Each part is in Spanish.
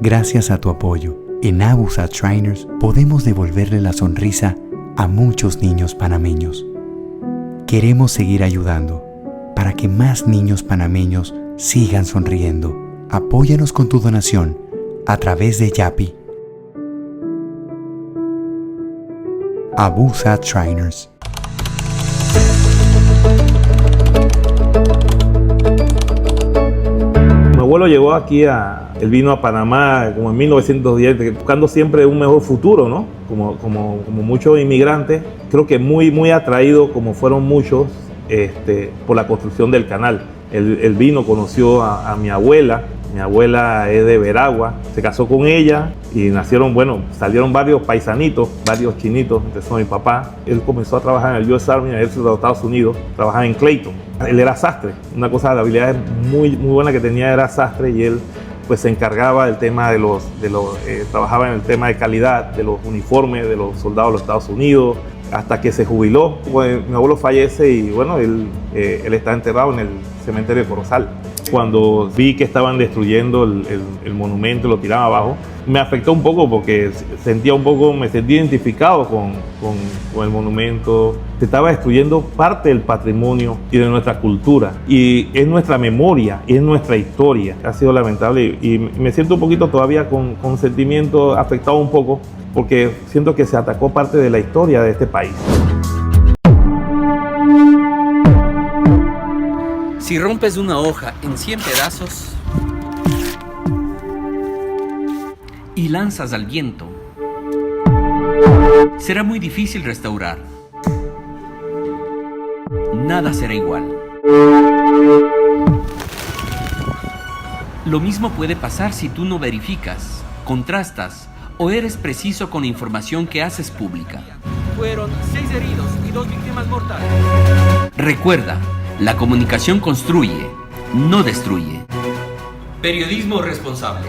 Gracias a tu apoyo, en Abusat Shriners podemos devolverle la sonrisa a muchos niños panameños. Queremos seguir ayudando para que más niños panameños sigan sonriendo. Apóyanos con tu donación a través de Yapi. Abusat Shriners. Mi abuelo llegó aquí él vino a Panamá como en 1910, buscando siempre un mejor futuro, ¿no? Como muchos inmigrantes, creo que muy atraído, como fueron muchos, por la construcción del canal. Él vino, conoció a mi abuela. Mi abuela es de Veragua, se casó con ella y salieron varios paisanitos, varios chinitos, empezó mi papá. Él comenzó a trabajar en el US Army, en el ejército de los Estados Unidos, trabajaba en Clayton. Él era sastre, una cosa de la habilidad muy buena que tenía era sastre, y él pues se encargaba del tema trabajaba en el tema de calidad de los uniformes de los soldados de los Estados Unidos, hasta que se jubiló. Pues, mi abuelo fallece y él está enterrado en el cementerio de Corozal. Cuando vi que estaban destruyendo el monumento, lo tiraban abajo, me afectó un poco porque me sentí identificado con el monumento. Se estaba destruyendo parte del patrimonio y de nuestra cultura, y es nuestra memoria, es nuestra historia. Ha sido lamentable y me siento un poquito todavía con sentimiento afectado un poco, porque siento que se atacó parte de la historia de este país. Si rompes una hoja en 100 pedazos y lanzas al viento, será muy difícil restaurar. Nada será igual. Lo mismo puede pasar si tú no verificas, contrastas o eres preciso con la información que haces pública. Fueron 6 heridos y 2 víctimas mortales. Recuerda, la comunicación construye, no destruye. Periodismo responsable.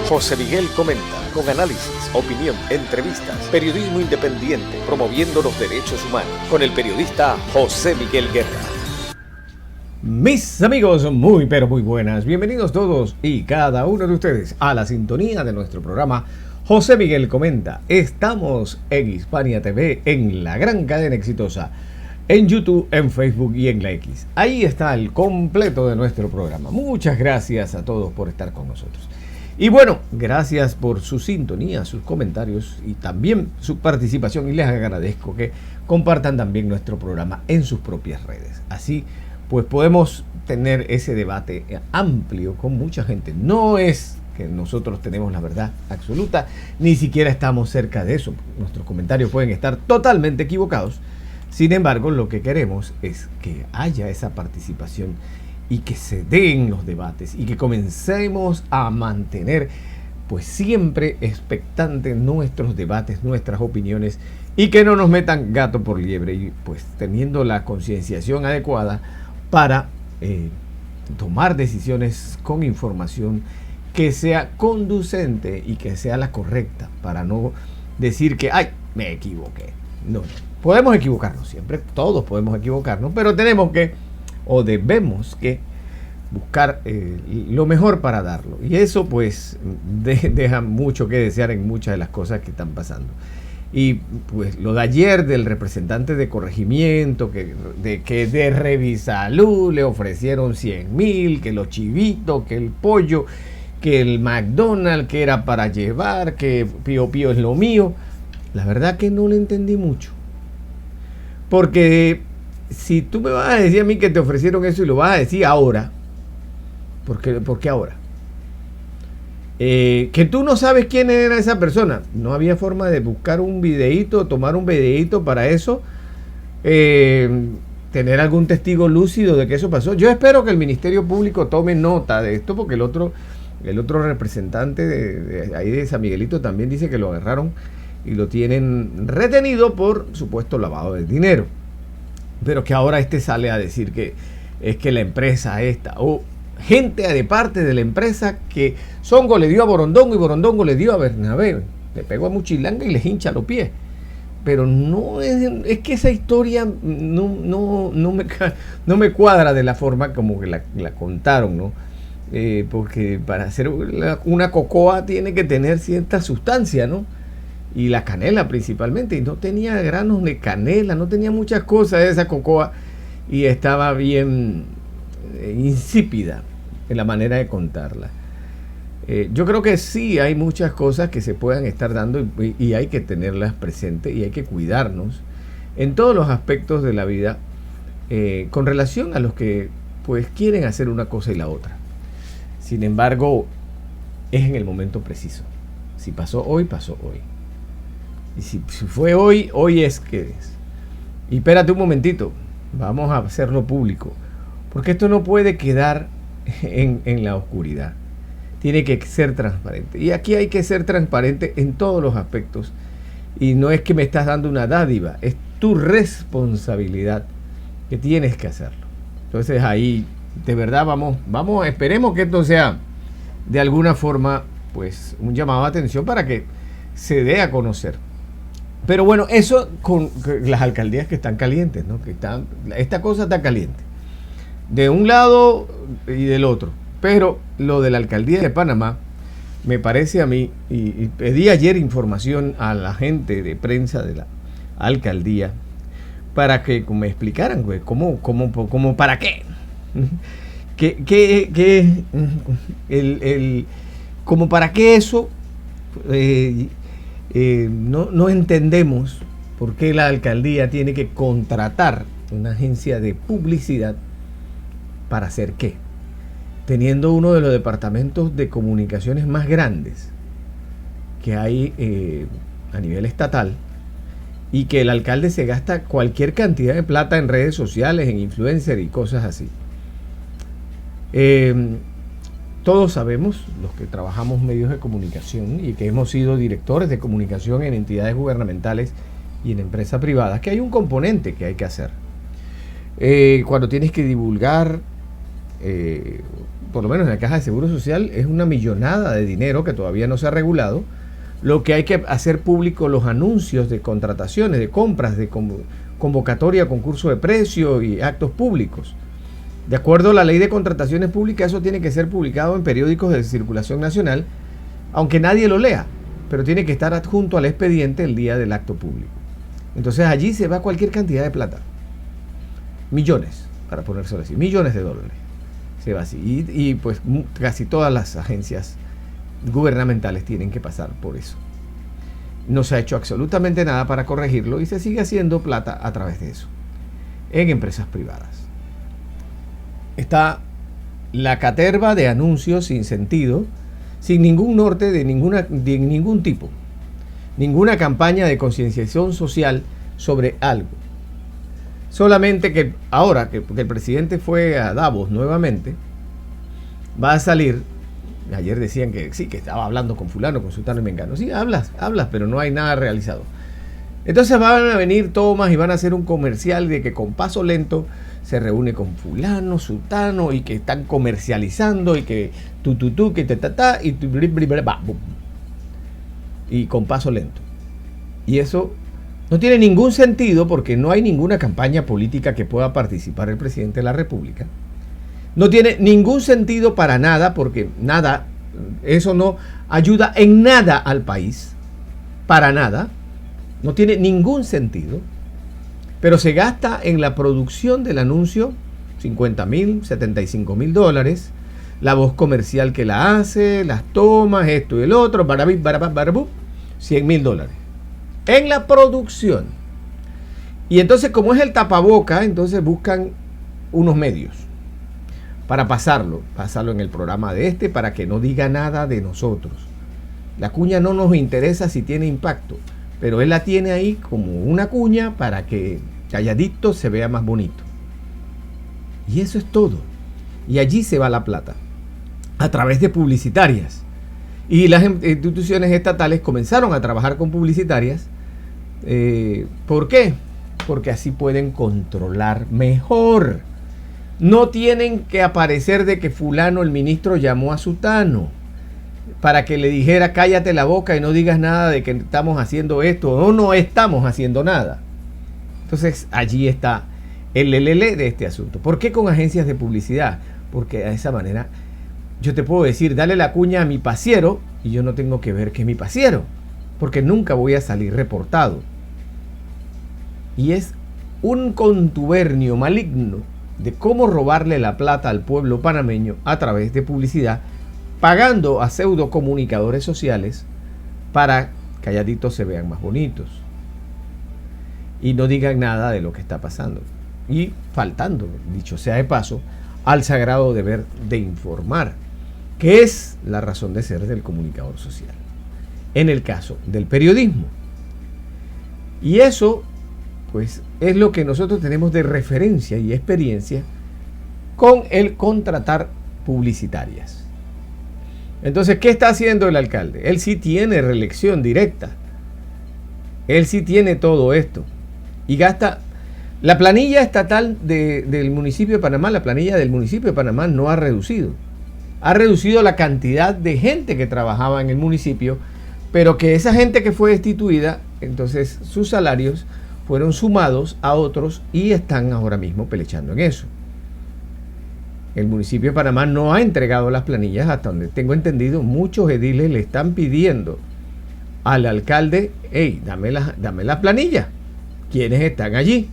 José Miguel comenta, con análisis, opinión, entrevistas, periodismo independiente, promoviendo los derechos humanos, con el periodista José Miguel Guerra. Mis amigos, muy pero muy buenas, bienvenidos todos y cada uno de ustedes a la sintonía de nuestro programa José Miguel Comenta. Estamos en Hispania TV, en la gran cadena exitosa, en YouTube, en Facebook y en la X. Ahí está el completo de nuestro programa. Muchas gracias a todos por estar con nosotros. Y bueno, gracias por su sintonía, sus comentarios y también su participación. Y les agradezco que compartan también nuestro programa en sus propias redes. Así pues podemos tener ese debate amplio con mucha gente. No es que nosotros tenemos la verdad absoluta, ni siquiera estamos cerca de eso. Nuestros comentarios pueden estar totalmente equivocados. Sin embargo, lo que queremos es que haya esa participación y que se den los debates y que comencemos a mantener pues siempre expectantes nuestros debates, nuestras opiniones, y que no nos metan gato por liebre, y pues teniendo la concienciación adecuada para tomar decisiones con información que sea conducente y que sea la correcta, para no decir que ¡ay, me equivoqué! No, podemos equivocarnos siempre, todos podemos equivocarnos, pero tenemos que, o debemos que, buscar lo mejor para darlo. Y eso pues deja mucho que desear en muchas de las cosas que están pasando. Y pues lo de ayer del representante de corregimiento, que de Revisalud le ofrecieron 100,000, que los chivitos, que el pollo, que el McDonald's, que era para llevar, que Pío Pío es lo mío. La verdad que no le entendí mucho. Porque si tú me vas a decir a mí que te ofrecieron eso y lo vas a decir ahora, ¿por qué ahora? Que tú no sabes quién era esa persona. No había forma de buscar un videíto, tomar un videíto para eso, tener algún testigo lúcido de que eso pasó. Yo espero que el Ministerio Público tome nota de esto, porque el otro representante de ahí de San Miguelito también dice que lo agarraron y lo tienen retenido por supuesto lavado de dinero. Pero que ahora sale a decir que es que la empresa o gente de parte de la empresa, que Songo le dio a Borondongo y Borondongo le dio a Bernabé. Le pegó a Muchilanga y le hincha los pies. pero no es que esa historia no me cuadra de la forma como que la contaron, ¿no? Porque para hacer una cocoa tiene que tener cierta sustancia, ¿no? Y la canela principalmente, y no tenía granos de canela, no tenía muchas cosas de esa cocoa, y estaba bien insípida en la manera de contarla. Yo creo que sí hay muchas cosas que se puedan estar dando y hay que tenerlas presentes y hay que cuidarnos en todos los aspectos de la vida con relación a los que pues quieren hacer una cosa y la otra. Sin embargo, es en el momento preciso. Si pasó hoy, pasó hoy. Y si fue hoy, hoy es que es. Y espérate un momentito, vamos a hacerlo público, porque esto no puede quedar en la oscuridad. Tiene que ser transparente. Y aquí hay que ser transparente en todos los aspectos. Y no es que me estás dando una dádiva, es tu responsabilidad que tienes que hacerlo. Entonces ahí, de verdad, vamos, esperemos que esto sea de alguna forma, pues, un llamado de atención para que se dé a conocer. Pero bueno, eso con las alcaldías que están calientes, ¿no? Esta cosa está caliente. De un lado y del otro. Pero lo de la alcaldía de Panamá, me parece a mí, y pedí ayer información a la gente de prensa de la alcaldía, para que me explicaran, güey, cómo para qué. Como para qué eso, no entendemos por qué la alcaldía tiene que contratar una agencia de publicidad para hacer qué, teniendo uno de los departamentos de comunicaciones más grandes que hay a nivel estatal, y que el alcalde se gasta cualquier cantidad de plata en redes sociales, en influencers y cosas así. Todos sabemos, los que trabajamos medios de comunicación y que hemos sido directores de comunicación en entidades gubernamentales y en empresas privadas, que hay un componente que hay que hacer. Cuando tienes que divulgar, por lo menos en la Caja de Seguro Social, es una millonada de dinero que todavía no se ha regulado. Lo que hay que hacer público, los anuncios de contrataciones, de compras, de convocatoria, concurso de precios y actos públicos. De acuerdo a la ley de contrataciones públicas, eso tiene que ser publicado en periódicos de circulación nacional, aunque nadie lo lea, pero tiene que estar adjunto al expediente el día del acto público. Entonces allí se va cualquier cantidad de plata. Millones, para ponérselo así, millones de dólares. Se va así. Y pues casi todas las agencias gubernamentales tienen que pasar por eso. No se ha hecho absolutamente nada para corregirlo y se sigue haciendo plata a través de eso en empresas privadas. Está la caterva de anuncios sin sentido, sin ningún norte de ningún tipo, ninguna campaña de concienciación social sobre algo. Solamente que ahora que el presidente fue a Davos nuevamente, va a salir. Ayer decían que sí, que estaba hablando con fulano, con sultano y mengano. Sí, hablas, pero no hay nada realizado. Entonces van a venir tomas y van a hacer un comercial de que con paso lento se reúne con fulano, sultano, y que están comercializando, y que que y con paso lento. Y eso no tiene ningún sentido porque no hay ninguna campaña política que pueda participar el presidente de la República. No tiene ningún sentido para nada, porque nada, eso no ayuda en nada al país, para nada, no tiene ningún sentido, pero se gasta en la producción del anuncio $50,000, $75,000, la voz comercial que la hace, las tomas, esto y el otro, $100,000 en la producción. Y entonces, como es el tapaboca, entonces buscan unos medios para pasarlo en el programa de para que no diga nada de nosotros. La cuña no nos interesa si tiene impacto, pero él la tiene ahí como una cuña para que calladito se vea más bonito. Y eso es todo. Y allí se va la plata, a través de publicitarias. Y las instituciones estatales comenzaron a trabajar con publicitarias. ¿Por qué? Porque así pueden controlar mejor. No tienen que aparecer de que fulano, el ministro, llamó a sutano para que le dijera cállate la boca y no digas nada de que estamos haciendo esto o no estamos haciendo nada. Entonces allí está el lelele de este asunto. ¿Por qué con agencias de publicidad? Porque de esa manera yo te puedo decir, dale la cuña a mi pasiero y yo no tengo que ver que es mi pasiero, porque nunca voy a salir reportado. Y es un contubernio maligno de cómo robarle la plata al pueblo panameño a través de publicidad, pagando a pseudo comunicadores sociales para calladitos se vean más bonitos y no digan nada de lo que está pasando. Y faltando, dicho sea de paso, al sagrado deber de informar, que es la razón de ser del comunicador social, en el caso del periodismo. Y eso, pues, es lo que nosotros tenemos de referencia y experiencia con el contratar publicitarias. Entonces, ¿qué está haciendo el alcalde? Él sí tiene reelección directa. Él sí tiene todo esto. Y gasta... La planilla estatal del municipio de Panamá, la planilla del municipio de Panamá no ha reducido. Ha reducido la cantidad de gente que trabajaba en el municipio, pero que esa gente que fue destituida, entonces sus salarios fueron sumados a otros y están ahora mismo pelechando en eso. El municipio de Panamá no ha entregado las planillas, hasta donde tengo entendido. Muchos ediles le están pidiendo al alcalde, hey, dame las planillas. ¿Quiénes están allí?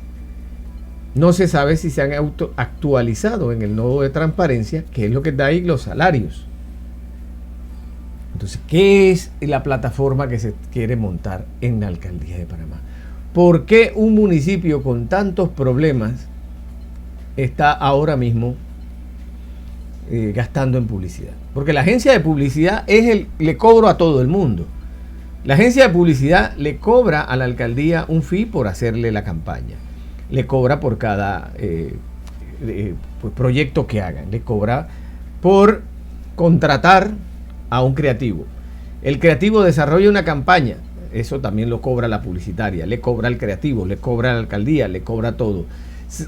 No se sabe si se han actualizado en el nodo de transparencia, que es lo que da ahí los salarios. Entonces, ¿qué es la plataforma que se quiere montar en la alcaldía de Panamá? ¿Por qué un municipio con tantos problemas está ahora mismo gastando en publicidad? Porque la agencia de publicidad le cobro a todo el mundo. La agencia de publicidad le cobra a la alcaldía un fee por hacerle la campaña. Le cobra por cada proyecto que hagan. Le cobra por contratar a un creativo. El creativo desarrolla una campaña. Eso también lo cobra la publicitaria. Le cobra al creativo, le cobra a la alcaldía, le cobra todo.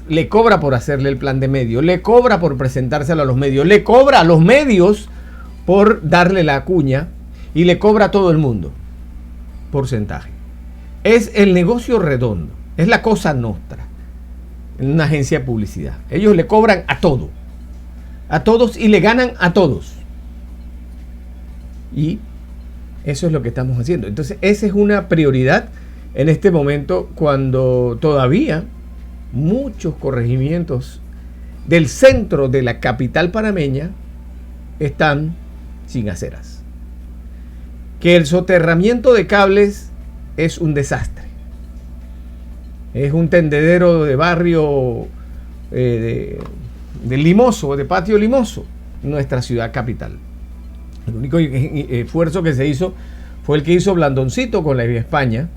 Le cobra por hacerle el plan de medios. Le cobra por presentárselo a los medios. Le cobra a los medios por darle la cuña. Y le cobra a todo el mundo. Porcentaje. Es el negocio redondo. Es la cosa nostra en una agencia de publicidad. Ellos le cobran a todo. A todos y le ganan a todos. Y eso es lo que estamos haciendo. Entonces, esa es una prioridad en este momento cuando todavía muchos corregimientos del centro de la capital panameña están sin aceras. Que el soterramiento de cables es un desastre. Es un tendedero de barrio de Limoso, de Patio Limoso, nuestra ciudad capital. El único esfuerzo que se hizo fue el que hizo Blandoncito con la Vía España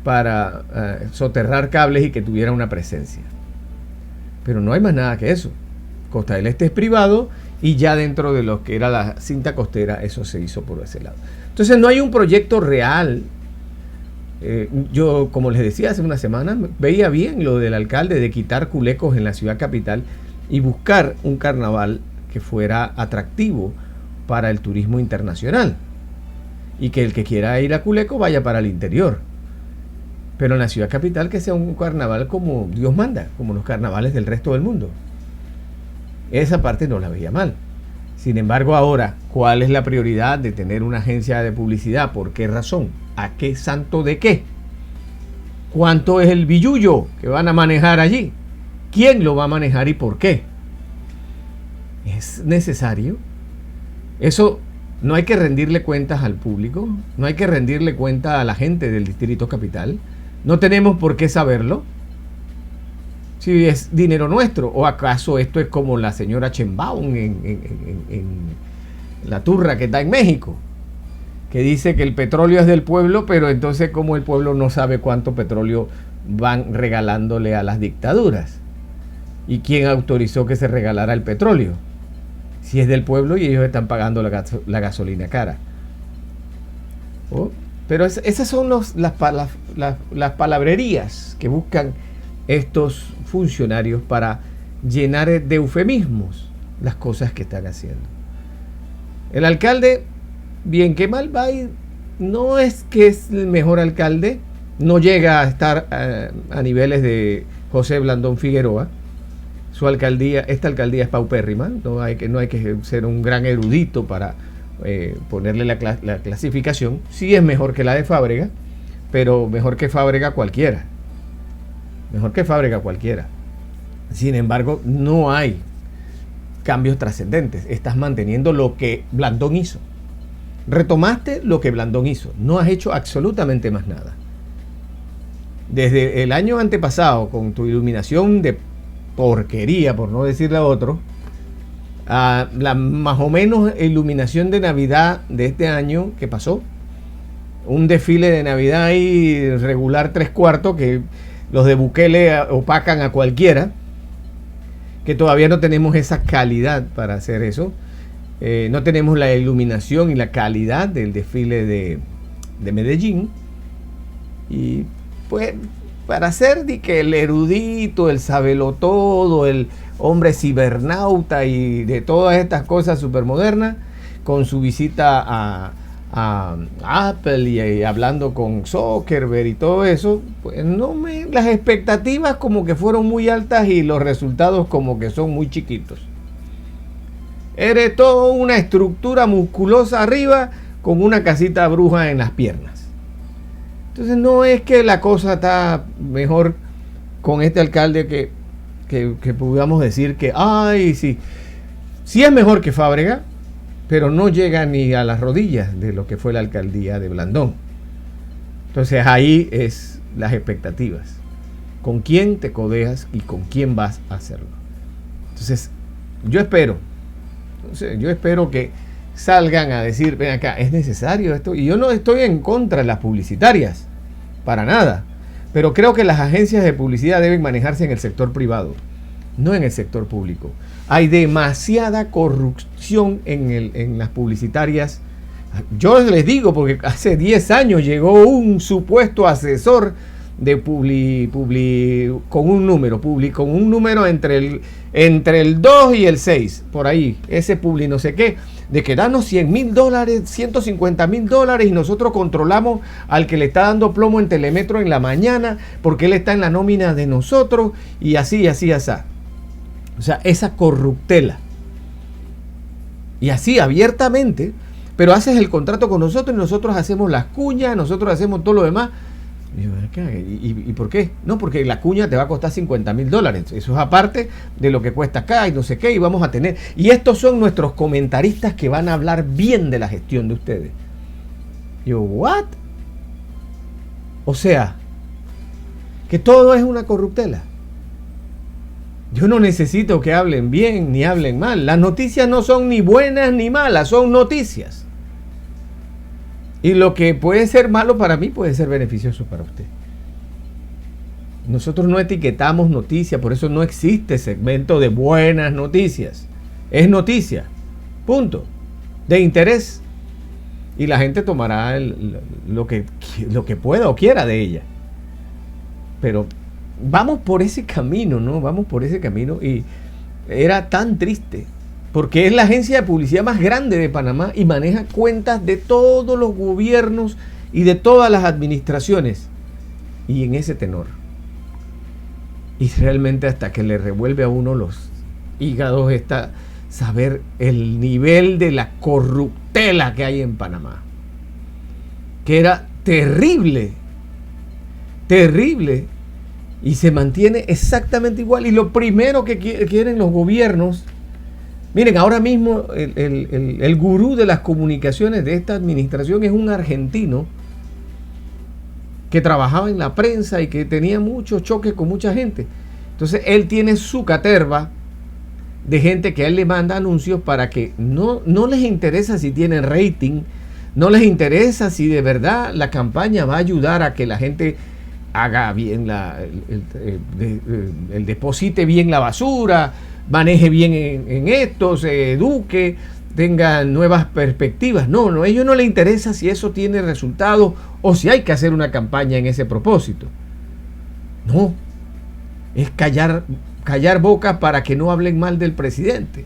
para soterrar cables y que tuviera una presencia. Pero no hay más nada que eso. Costa del Este es privado y ya dentro de lo que era la cinta costera, eso se hizo por ese lado. Entonces no hay un proyecto real. Yo, como les decía hace una semana, veía bien lo del alcalde de quitar culecos en la ciudad capital y buscar un carnaval que fuera atractivo para el turismo internacional y que el que quiera ir a Culeco vaya para el interior, pero en la ciudad capital que sea un carnaval como Dios manda, como los carnavales del resto del mundo. Esa parte no la veía mal. Sin embargo, ahora, ¿cuál es la prioridad de tener una agencia de publicidad? ¿Por qué razón? ¿A qué santo de qué? ¿Cuánto es el billullo que van a manejar allí? ¿Quién lo va a manejar y por qué? ¿Es necesario? Eso no hay que rendirle cuentas al público, no hay que rendirle cuenta a la gente del Distrito Capital. No tenemos por qué saberlo. Si es dinero nuestro, o acaso esto es como la señora Chembaum en la turra que está en México, que dice que el petróleo es del pueblo, pero entonces como el pueblo no sabe cuánto petróleo van regalándole a las dictaduras. ¿Y quién autorizó que se regalara el petróleo? Si es del pueblo y ellos están pagando la gasolina cara. ¿Oh? Pero esas son las palabrerías que buscan estos funcionarios para llenar de eufemismos las cosas que están haciendo. El alcalde bien que mal va, no es que es el mejor alcalde, no llega a estar a niveles de José Blandón Figueroa. Su alcaldía, esta alcaldía es paupérrima, no hay que ser un gran erudito para ponerle la clasificación. Sí es mejor que la de Fábrega, pero mejor que Fábrega cualquiera. Mejor que Fábrega cualquiera. Sin embargo, no hay cambios trascendentes. Estás manteniendo lo que Blandón hizo. Retomaste lo que Blandón hizo. No has hecho absolutamente más nada. Desde el año antepasado, con tu iluminación de porquería, por no decirle a otro, a la más o menos iluminación de Navidad de este año que pasó, un desfile de Navidad ahí regular 3/4 que los de Bukele opacan a cualquiera, que todavía no tenemos esa calidad para hacer eso. No tenemos la iluminación y la calidad del desfile de Medellín. Y pues para ser de que el erudito, el sabelotodo, el hombre cibernauta y de todas estas cosas supermodernas, con su visita a Apple y hablando con Zuckerberg y todo eso, pues las expectativas como que fueron muy altas y los resultados como que son muy chiquitos. Eres toda una estructura musculosa arriba con una casita bruja en las piernas. Entonces no es que la cosa está mejor con este alcalde que podamos decir que, ay, sí es mejor que Fábrega, pero no llega ni a las rodillas de lo que fue la alcaldía de Blandón. Entonces ahí es las expectativas. ¿Con quién te codeas y con quién vas a hacerlo? Entonces yo espero que salgan a decir, ven acá, es necesario esto. Y yo no estoy en contra de las publicitarias, para nada. Pero creo que las agencias de publicidad deben manejarse en el sector privado, no en el sector público. Hay demasiada corrupción en las publicitarias. Yo les digo, porque hace 10 años llegó un supuesto asesor de con un número entre el 2 y el 6, por ahí, ese publi no sé qué, de que danos $100,000, $150,000 y nosotros controlamos al que le está dando plomo en Telemetro en la mañana porque él está en la nómina de nosotros y así. O sea, esa corruptela. Y así abiertamente, pero haces el contrato con nosotros y nosotros hacemos las cuñas, nosotros hacemos todo lo demás. ¿Y por qué? No, porque la cuña te va a costar $50,000. Eso es aparte de lo que cuesta acá y no sé qué, y vamos a tener. Y estos son nuestros comentaristas que van a hablar bien de la gestión de ustedes. Yo, ¿what? O sea, que todo es una corruptela. Yo no necesito que hablen bien ni hablen mal. Las noticias no son ni buenas ni malas, son noticias. Y lo que puede ser malo para mí puede ser beneficioso para usted. Nosotros no etiquetamos noticias, por eso no existe segmento de buenas noticias. Es noticia, punto, de interés. Y la gente tomará lo que pueda o quiera de ella. Pero vamos por ese camino, ¿no? Vamos por ese camino y era tan triste. Porque es la agencia de publicidad más grande de Panamá y maneja cuentas de todos los gobiernos y de todas las administraciones. Y en ese tenor. Y realmente hasta que le revuelve a uno los hígados está saber el nivel de la corruptela que hay en Panamá. Que era terrible. Terrible. Y se mantiene exactamente igual. Y lo primero que quieren los gobiernos... Miren, ahora mismo el gurú de las comunicaciones de esta administración es un argentino que trabajaba en la prensa y que tenía muchos choques con mucha gente. Entonces él tiene su caterva de gente que a él le manda anuncios para que no les interesa si tienen rating, no les interesa si de verdad la campaña va a ayudar a que la gente haga bien el deposite bien la basura, maneje bien en esto, se eduque, tenga nuevas perspectivas. No, a ellos no les interesa si eso tiene resultados o si hay que hacer una campaña en ese propósito. No, es callar bocas para que no hablen mal del presidente.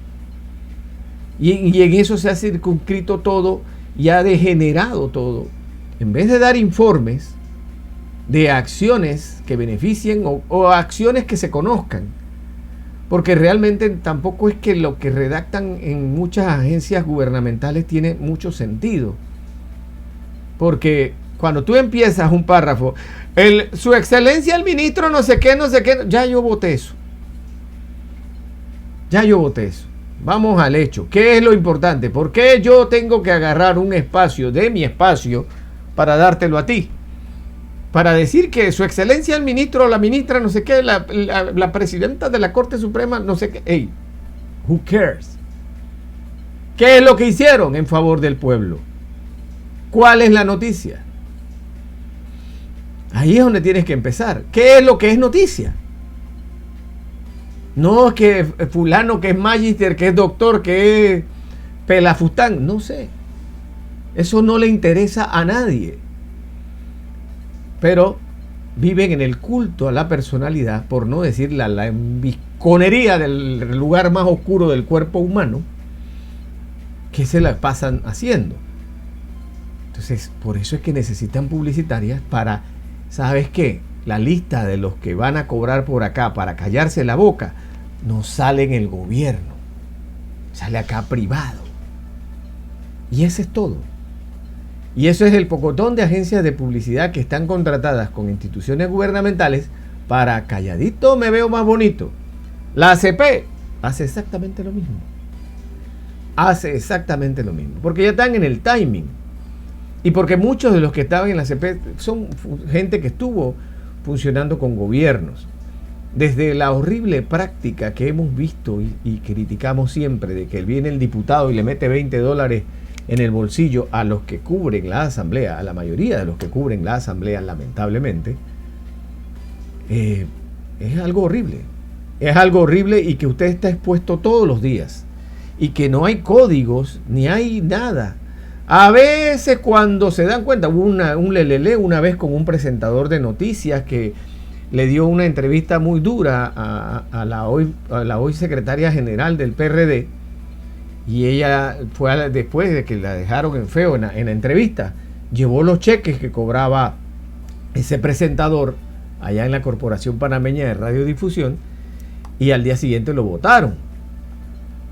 Y en eso se ha circunscrito todo y ha degenerado todo. En vez de dar informes de acciones que beneficien o acciones que se conozcan, porque realmente tampoco es que lo que redactan en muchas agencias gubernamentales tiene mucho sentido, porque cuando tú empiezas un párrafo, su excelencia el ministro no sé qué, ya yo voté eso. Vamos al hecho. ¿Qué es lo importante? ¿Por qué yo tengo que agarrar un espacio de mi espacio para dártelo a ti? Para decir que su excelencia el ministro o la ministra no sé qué, la presidenta de la Corte Suprema no sé qué. Hey, who cares? ¿Qué es lo que hicieron en favor del pueblo? ¿Cuál es la noticia? Ahí es donde tienes que empezar. ¿Qué es lo que es noticia? No es que fulano que es magister, que es doctor, que es pelafustán. No sé. Eso no le interesa a nadie. Pero viven en el culto a la personalidad, por no decir la embisconería del lugar más oscuro del cuerpo humano, que se la pasan haciendo. Entonces, por eso es que necesitan publicitarias para, ¿sabes qué? La lista de los que van a cobrar por acá para callarse la boca no sale en el gobierno, sale acá privado. Y ese es todo. Y eso es el pocotón de agencias de publicidad que están contratadas con instituciones gubernamentales para calladito me veo más bonito. La ACP hace exactamente lo mismo. Porque ya están en el timing. Y porque muchos de los que estaban en la ACP son gente que estuvo funcionando con gobiernos. Desde la horrible práctica que hemos visto y criticamos siempre de que viene el diputado y le mete $20 en el bolsillo a los que cubren la asamblea, a la mayoría de los que cubren la asamblea, lamentablemente, es algo horrible. Es algo horrible y que usted está expuesto todos los días y que no hay códigos ni hay nada. A veces cuando se dan cuenta, hubo un lelele una vez con un presentador de noticias que le dio una entrevista muy dura a la hoy secretaria general del PRD. Y ella fue después de que la dejaron en feo en la entrevista, llevó los cheques que cobraba ese presentador allá en la Corporación Panameña de Radiodifusión y al día siguiente lo votaron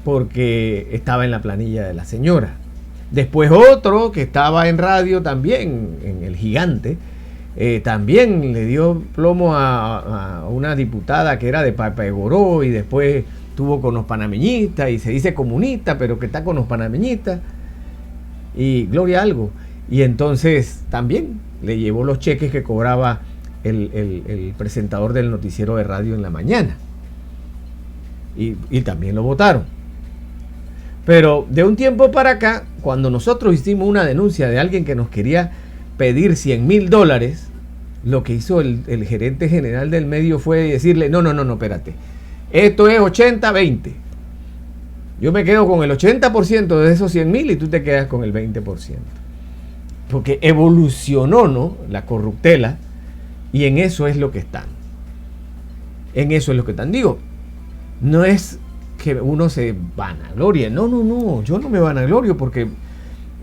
porque estaba en la planilla de la señora. Después otro que estaba en radio también, en El Gigante, también le dio plomo a una diputada que era de Papegoró y después estuvo con los panameñistas y se dice comunista, pero que está con los panameñistas y Gloria algo. Y entonces también le llevó los cheques que cobraba el presentador del noticiero de radio en la mañana. Y también lo votaron. Pero de un tiempo para acá, cuando nosotros hicimos una denuncia de alguien que nos quería pedir $100,000, lo que hizo el gerente general del medio fue decirle, no, espérate. Esto es 80-20. Yo me quedo con el 80% de esos 100,000 y tú te quedas con el 20%. Porque evolucionó, ¿no?, la corruptela, y en eso es lo que están. Digo, no es que uno se vanaglorie. No, yo no me vanaglorio porque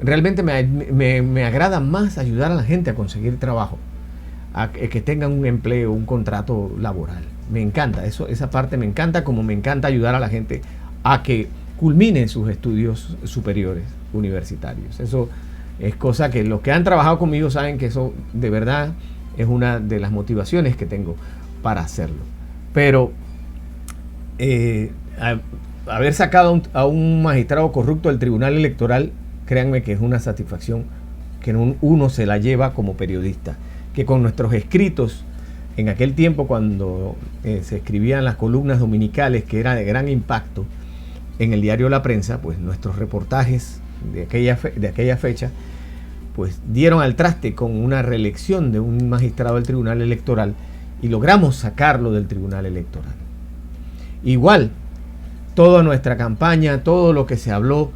realmente me agrada más ayudar a la gente a conseguir trabajo, a que tengan un empleo, un contrato laboral. Me encanta esa parte, me encanta, como me encanta ayudar a la gente a que culminen sus estudios superiores universitarios. Eso es cosa que los que han trabajado conmigo saben que eso de verdad es una de las motivaciones que tengo para hacerlo. Pero haber sacado a un magistrado corrupto del Tribunal Electoral, créanme que es una satisfacción que uno se la lleva como periodista, que con nuestros escritos en aquel tiempo cuando se escribían las columnas dominicales, que era de gran impacto en el diario La Prensa, pues nuestros reportajes de aquella fecha pues dieron al traste con una reelección de un magistrado del Tribunal Electoral y logramos sacarlo del Tribunal Electoral. Igual, toda nuestra campaña, todo lo que se habló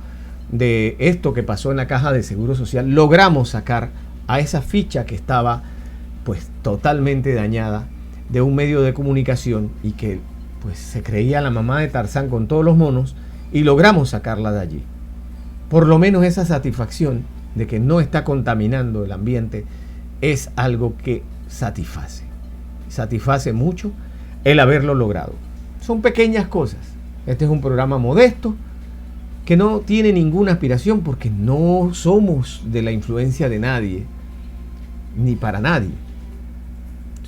de esto que pasó en la Caja de Seguro Social, logramos sacar a esa ficha que estaba pues totalmente dañada de un medio de comunicación y que pues se creía la mamá de Tarzán con todos los monos, y logramos sacarla de allí. Por lo menos esa satisfacción de que no está contaminando el ambiente, es algo que satisface mucho el haberlo logrado. Son pequeñas cosas. Este es un programa modesto que no tiene ninguna aspiración porque no somos de la influencia de nadie, ni para nadie.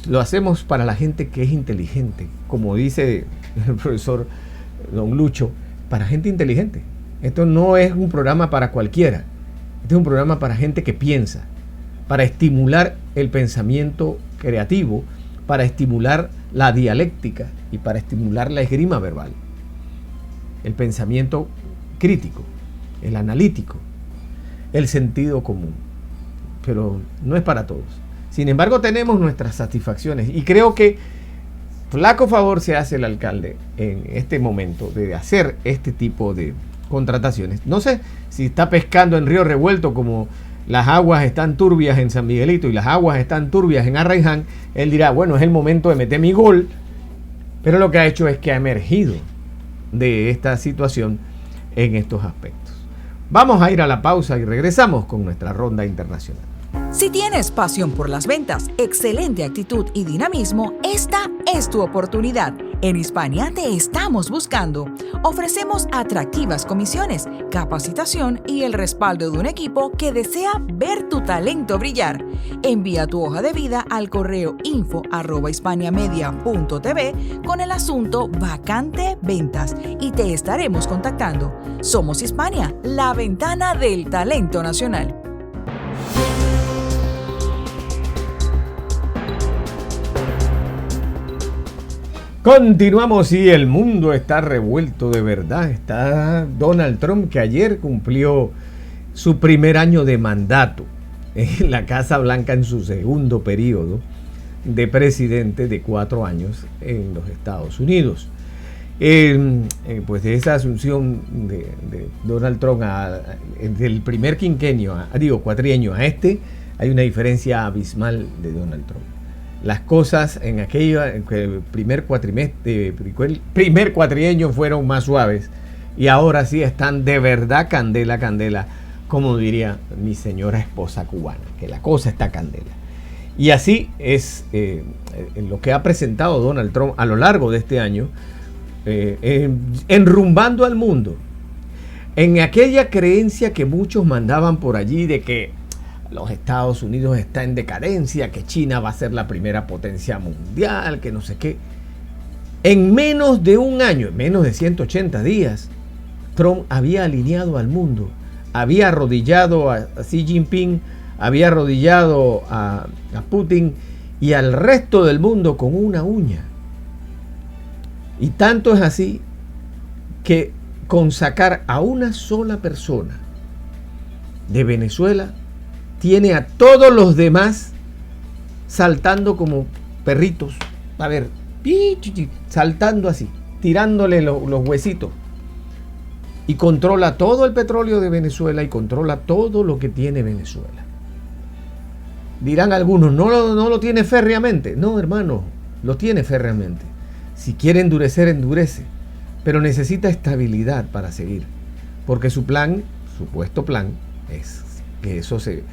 Lo hacemos para la gente que es inteligente, como dice el profesor Don Lucho, para gente inteligente. Esto no es un programa para cualquiera. Este es un programa para gente que piensa, para estimular el pensamiento creativo, para estimular la dialéctica y para estimular la esgrima verbal. El pensamiento crítico, el analítico, el sentido común. Pero no es para todos. Sin embargo, tenemos nuestras satisfacciones y creo que flaco favor se hace el alcalde en este momento de hacer este tipo de contrataciones. No sé si está pescando en río revuelto, como las aguas están turbias en San Miguelito y las aguas están turbias en Arraiján. Él dirá, bueno, es el momento de meter mi gol, pero lo que ha hecho es que ha emergido de esta situación en estos aspectos. Vamos a ir a la pausa y regresamos con nuestra ronda internacional. Si tienes pasión por las ventas, excelente actitud y dinamismo, esta es tu oportunidad. En Hispania te estamos buscando. Ofrecemos atractivas comisiones, capacitación y el respaldo de un equipo que desea ver tu talento brillar. Envía tu hoja de vida al correo info@hispaniamedia.tv con el asunto vacante ventas y te estaremos contactando. Somos Hispania, la ventana del talento nacional. Continuamos y el mundo está revuelto de verdad. Está Donald Trump, que ayer cumplió su primer año de mandato en la Casa Blanca en su segundo periodo de presidente de 4 años en los Estados Unidos. Pues de esa asunción de Donald Trump del primer cuatrienio a este, hay una diferencia abismal de Donald Trump. Las cosas en el primer cuatrienio fueron más suaves y ahora sí están de verdad candela, como diría mi señora esposa cubana, que la cosa está candela. Y así es lo que ha presentado Donald Trump a lo largo de este año, enrumbando al mundo en aquella creencia que muchos mandaban por allí de que los Estados Unidos está en decadencia, que China va a ser la primera potencia mundial, que no sé qué. En menos de un año, en menos de 180 días, Trump había alineado al mundo, había arrodillado a Xi Jinping, había arrodillado a Putin y al resto del mundo con una uña. Y tanto es así que con sacar a una sola persona de Venezuela, tiene a todos los demás saltando como perritos. A ver, saltando así, tirándole los huesitos. Y controla todo el petróleo de Venezuela y controla todo lo que tiene Venezuela. Dirán algunos, no lo tiene férreamente. No, hermano, lo tiene férreamente. Si quiere endurecer, endurece. Pero necesita estabilidad para seguir. Porque su supuesto plan, es que eso se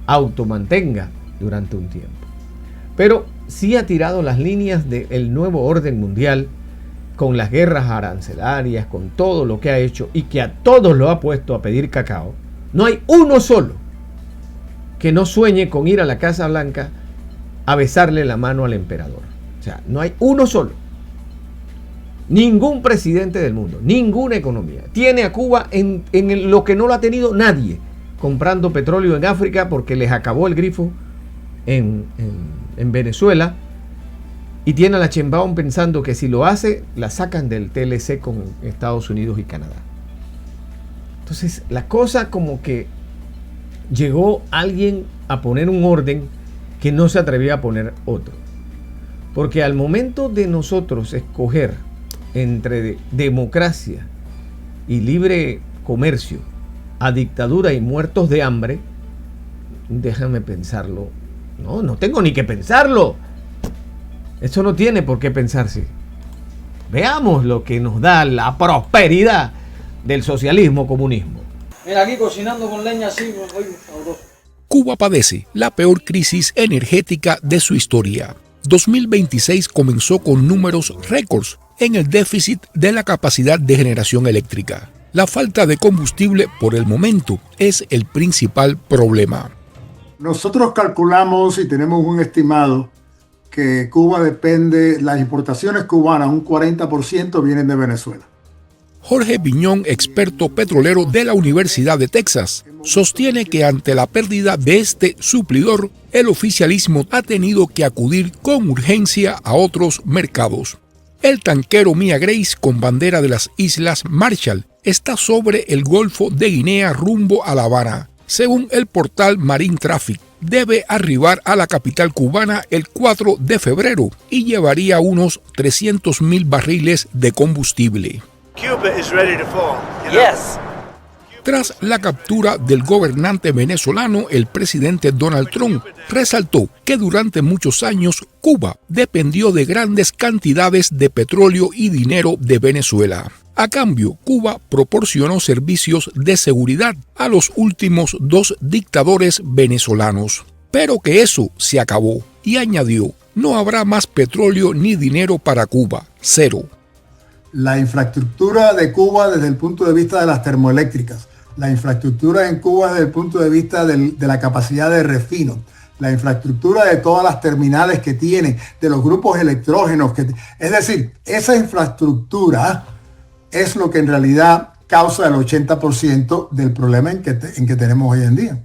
automantenga durante un tiempo. Pero sí ha tirado las líneas del nuevo orden mundial con las guerras arancelarias, con todo lo que ha hecho y que a todos lo ha puesto a pedir cacao. No hay uno solo que no sueñe con ir a la Casa Blanca a besarle la mano al emperador. O sea, no hay uno solo. Ningún presidente del mundo, ninguna economía tiene a Cuba en lo que no lo ha tenido nadie, comprando petróleo en África porque les acabó el grifo en Venezuela, y tiene a la Sheinbaum pensando que si lo hace, la sacan del TLC con Estados Unidos y Canadá. Entonces, la cosa como que llegó alguien a poner un orden que no se atrevía a poner otro. Porque al momento de nosotros escoger entre democracia y libre comercio, a dictadura y muertos de hambre, déjame pensarlo. No tengo ni que pensarlo. Eso no tiene por qué pensarse. Veamos lo que nos da la prosperidad del socialismo-comunismo. Mira, aquí cocinando con leña así, oye, sabroso. Cuba padece la peor crisis energética de su historia. 2026 comenzó con números récords en el déficit de la capacidad de generación eléctrica. La falta de combustible por el momento es el principal problema. Nosotros calculamos y tenemos un estimado que Cuba depende, las importaciones cubanas, un 40% vienen de Venezuela. Jorge Piñón, experto petrolero de la Universidad de Texas, sostiene que ante la pérdida de este suplidor, el oficialismo ha tenido que acudir con urgencia a otros mercados. El tanquero Mia Grace, con bandera de las Islas Marshall, está sobre el Golfo de Guinea rumbo a La Habana. Según el portal Marine Traffic, debe arribar a la capital cubana el 4 de febrero y llevaría unos 300,000 barriles de combustible. Cuba is ready to fall. Yes. Tras la captura del gobernante venezolano, el presidente Donald Trump resaltó que durante muchos años Cuba dependió de grandes cantidades de petróleo y dinero de Venezuela. A cambio, Cuba proporcionó servicios de seguridad a los últimos 2 dictadores venezolanos. Pero que eso se acabó, y añadió, no habrá más petróleo ni dinero para Cuba, cero. La infraestructura de Cuba desde el punto de vista de las termoeléctricas, la infraestructura en Cuba desde el punto de vista de la capacidad de refino, la infraestructura de todas las terminales que tiene, de los grupos electrógenos, es decir, esa infraestructura es lo que en realidad causa el 80% del problema en que tenemos hoy en día.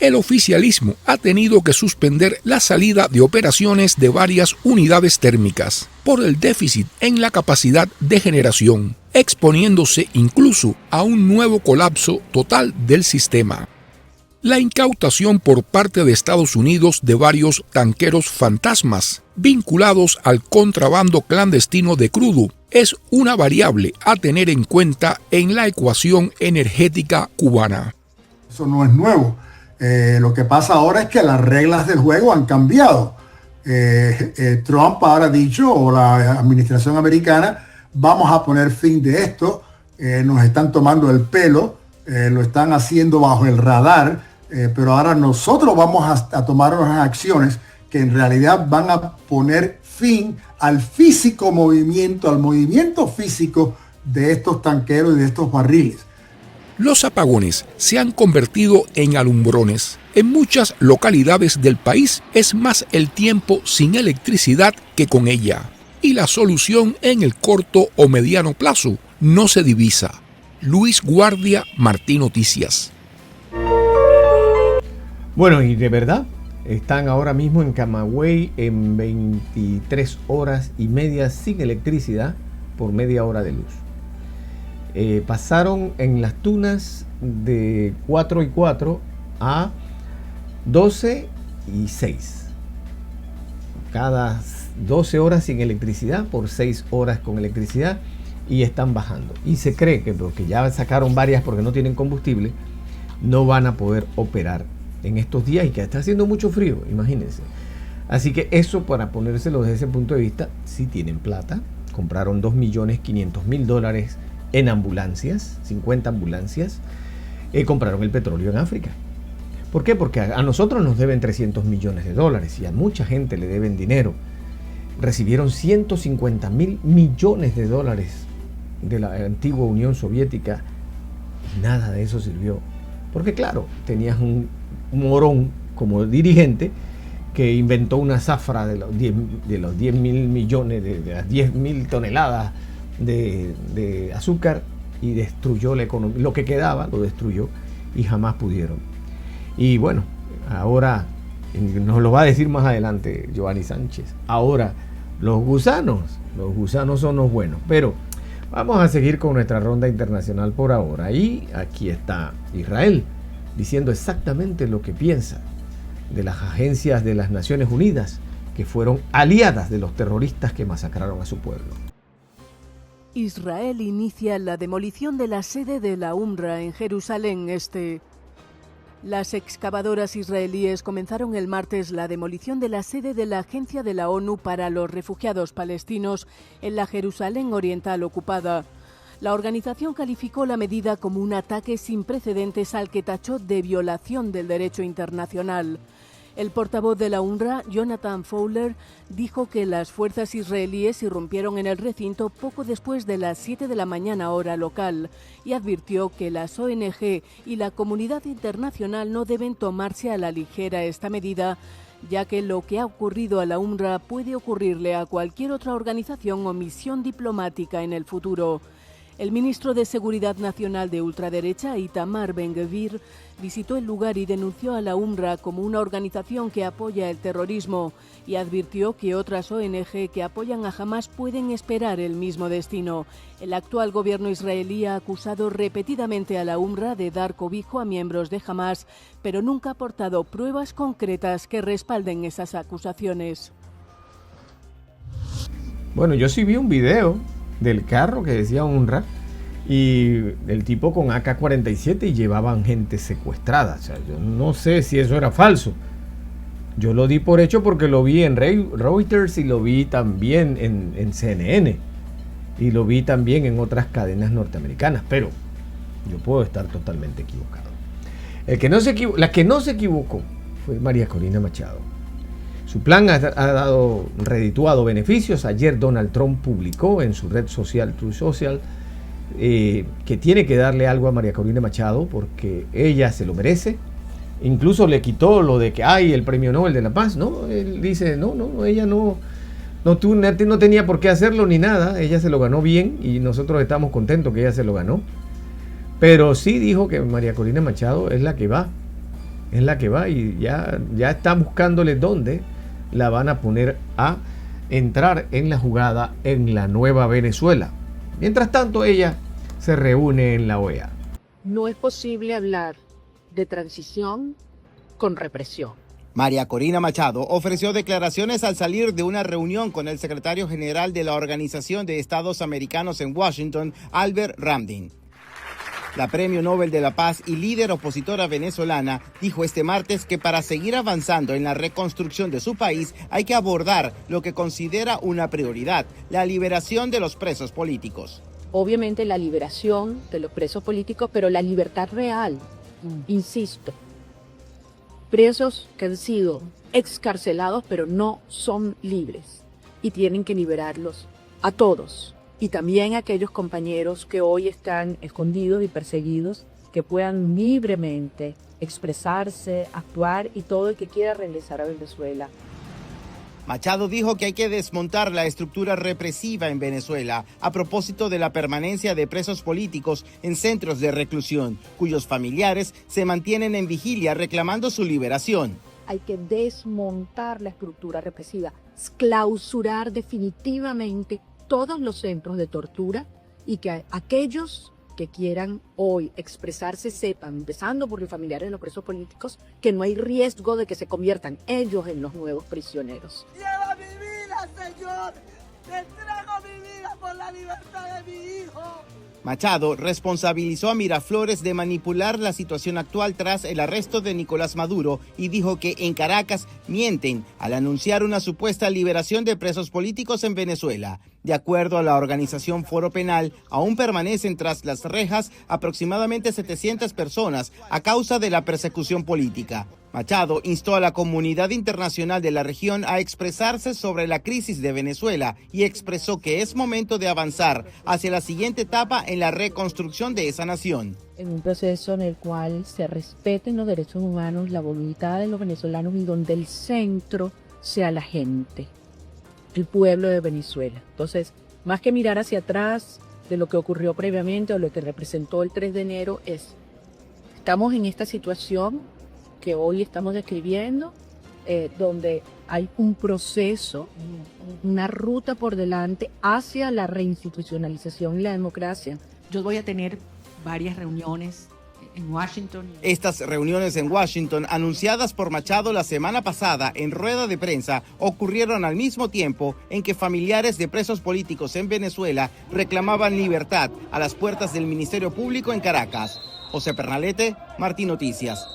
El oficialismo ha tenido que suspender la salida de operaciones de varias unidades térmicas por el déficit en la capacidad de generación, exponiéndose incluso a un nuevo colapso total del sistema. La incautación por parte de Estados Unidos de varios tanqueros fantasmas vinculados al contrabando clandestino de crudo es una variable a tener en cuenta en la ecuación energética cubana. Eso no es nuevo. Lo que pasa ahora es que las reglas del juego han cambiado. Trump ahora ha dicho, o la administración americana, vamos a poner fin de esto, nos están tomando el pelo, lo están haciendo bajo el radar, pero ahora nosotros vamos a tomar unas acciones que en realidad van a poner fin al físico movimiento, al movimiento físico de estos tanqueros y de estos barriles. Los apagones se han convertido en alumbrones. En muchas localidades del país es más el tiempo sin electricidad que con ella. Y la solución en el corto o mediano plazo no se divisa. Luis Guardia, Martín Noticias. Bueno, y de verdad, están ahora mismo en Camagüey en 23 horas y media sin electricidad por media hora de luz. Pasaron en las tunas de 4 y 4 a 12 y 6. Cada 12 horas sin electricidad por 6 horas con electricidad y están bajando. Y se cree que porque ya sacaron varias porque no tienen combustible, no van a poder operar en estos días y que está haciendo mucho frío, imagínense. Así que eso, para ponérselo desde ese punto de vista, si tienen plata, compraron $2.500.000 en ambulancias, 50 ambulancias, compraron el petróleo en África. ¿Por qué? Porque a nosotros nos deben $300 millones y a mucha gente le deben dinero. Recibieron $150.000 millones de la antigua Unión Soviética y nada de eso sirvió. Porque claro, tenías un morón como dirigente que inventó una zafra de los 10 mil millones, de las 10.000 toneladas de azúcar y destruyó la economía. Lo que quedaba lo destruyó y jamás pudieron. Y bueno, ahora nos lo va a decir más adelante Giovanni Sánchez. Ahora los gusanos son los buenos. Pero vamos a seguir con nuestra ronda internacional por ahora. Y aquí está Israel diciendo exactamente lo que piensa de las agencias de las Naciones Unidas que fueron aliadas de los terroristas que masacraron a su pueblo. Israel inicia la demolición de la sede de la UNRWA en Jerusalén Este. Las excavadoras israelíes comenzaron el martes la demolición de la sede de la Agencia de la ONU para los Refugiados Palestinos en la Jerusalén Oriental ocupada. La organización calificó la medida como un ataque sin precedentes al que tachó de violación del derecho internacional. El portavoz de la UNRWA, Jonathan Fowler, dijo que las fuerzas israelíes irrumpieron en el recinto poco después de las 7 de la mañana hora local y advirtió que las ONG y la comunidad internacional no deben tomarse a la ligera esta medida, ya que lo que ha ocurrido a la UNRWA puede ocurrirle a cualquier otra organización o misión diplomática en el futuro. El ministro de Seguridad Nacional de ultraderecha, Itamar Ben-Gvir, visitó el lugar y denunció a la UNRWA como una organización que apoya el terrorismo y advirtió que otras ONG que apoyan a Hamás pueden esperar el mismo destino. El actual gobierno israelí ha acusado repetidamente a la UNRWA de dar cobijo a miembros de Hamás, pero nunca ha aportado pruebas concretas que respalden esas acusaciones. Bueno, yo sí vi un video del carro que decía UNRWA y el tipo con AK-47 y llevaban gente secuestrada. O sea, yo no sé si eso era falso. Yo lo di por hecho porque lo vi en Reuters y lo vi también en CNN y lo vi también en otras cadenas norteamericanas, pero yo puedo estar totalmente equivocado. La que no se equivocó fue María Corina Machado. Su plan ha dado redituado beneficios. Ayer Donald Trump publicó en su red social, Truth Social, que tiene que darle algo a María Corina Machado porque ella se lo merece. Incluso le quitó lo de que hay el premio Nobel de la Paz. No, él dice, no, ella no tenía por qué hacerlo ni nada. Ella se lo ganó bien y nosotros estamos contentos que ella se lo ganó. Pero sí dijo que María Corina Machado es la que va. Es la que va y ya está buscándole dónde la van a poner a entrar en la jugada en la nueva Venezuela. Mientras tanto, ella se reúne en la OEA. No es posible hablar de transición con represión. María Corina Machado ofreció declaraciones al salir de una reunión con el secretario general de la Organización de Estados Americanos en Washington, Albert Ramdin. La Premio Nobel de la Paz y líder opositora venezolana dijo este martes que para seguir avanzando en la reconstrucción de su país hay que abordar lo que considera una prioridad, la liberación de los presos políticos. Obviamente la liberación de los presos políticos, pero la libertad real, insisto. Presos que han sido excarcelados pero no son libres y tienen que liberarlos a todos. Y también a aquellos compañeros que hoy están escondidos y perseguidos, que puedan libremente expresarse, actuar y todo el que quiera regresar a Venezuela. Machado dijo que hay que desmontar la estructura represiva en Venezuela a propósito de la permanencia de presos políticos en centros de reclusión, cuyos familiares se mantienen en vigilia reclamando su liberación. Hay que desmontar la estructura represiva, clausurar definitivamente todos los centros de tortura y que aquellos que quieran hoy expresarse sepan, empezando por los familiares de los presos políticos, que no hay riesgo de que se conviertan ellos en los nuevos prisioneros. ¡Lleva mi vida, Señor! ¡Te entrego mi vida por la libertad de mi hijo! Machado responsabilizó a Miraflores de manipular la situación actual tras el arresto de Nicolás Maduro y dijo que en Caracas mienten al anunciar una supuesta liberación de presos políticos en Venezuela. De acuerdo a la organización Foro Penal, aún permanecen tras las rejas aproximadamente 700 personas a causa de la persecución política. Machado instó a la comunidad internacional de la región a expresarse sobre la crisis de Venezuela y expresó que es momento de avanzar hacia la siguiente etapa en la reconstrucción de esa nación. En un proceso en el cual se respeten los derechos humanos, la voluntad de los venezolanos y donde el centro sea la gente, el pueblo de Venezuela. Entonces, más que mirar hacia atrás de lo que ocurrió previamente o lo que representó el 3 de enero, estamos en esta situación que hoy estamos describiendo, donde hay un proceso, una ruta por delante hacia la reinstitucionalización y la democracia. Yo voy a tener varias reuniones en Washington. Estas reuniones en Washington, anunciadas por Machado la semana pasada en rueda de prensa, ocurrieron al mismo tiempo en que familiares de presos políticos en Venezuela reclamaban libertad a las puertas del Ministerio Público en Caracas. José Pernalete, Martín Noticias.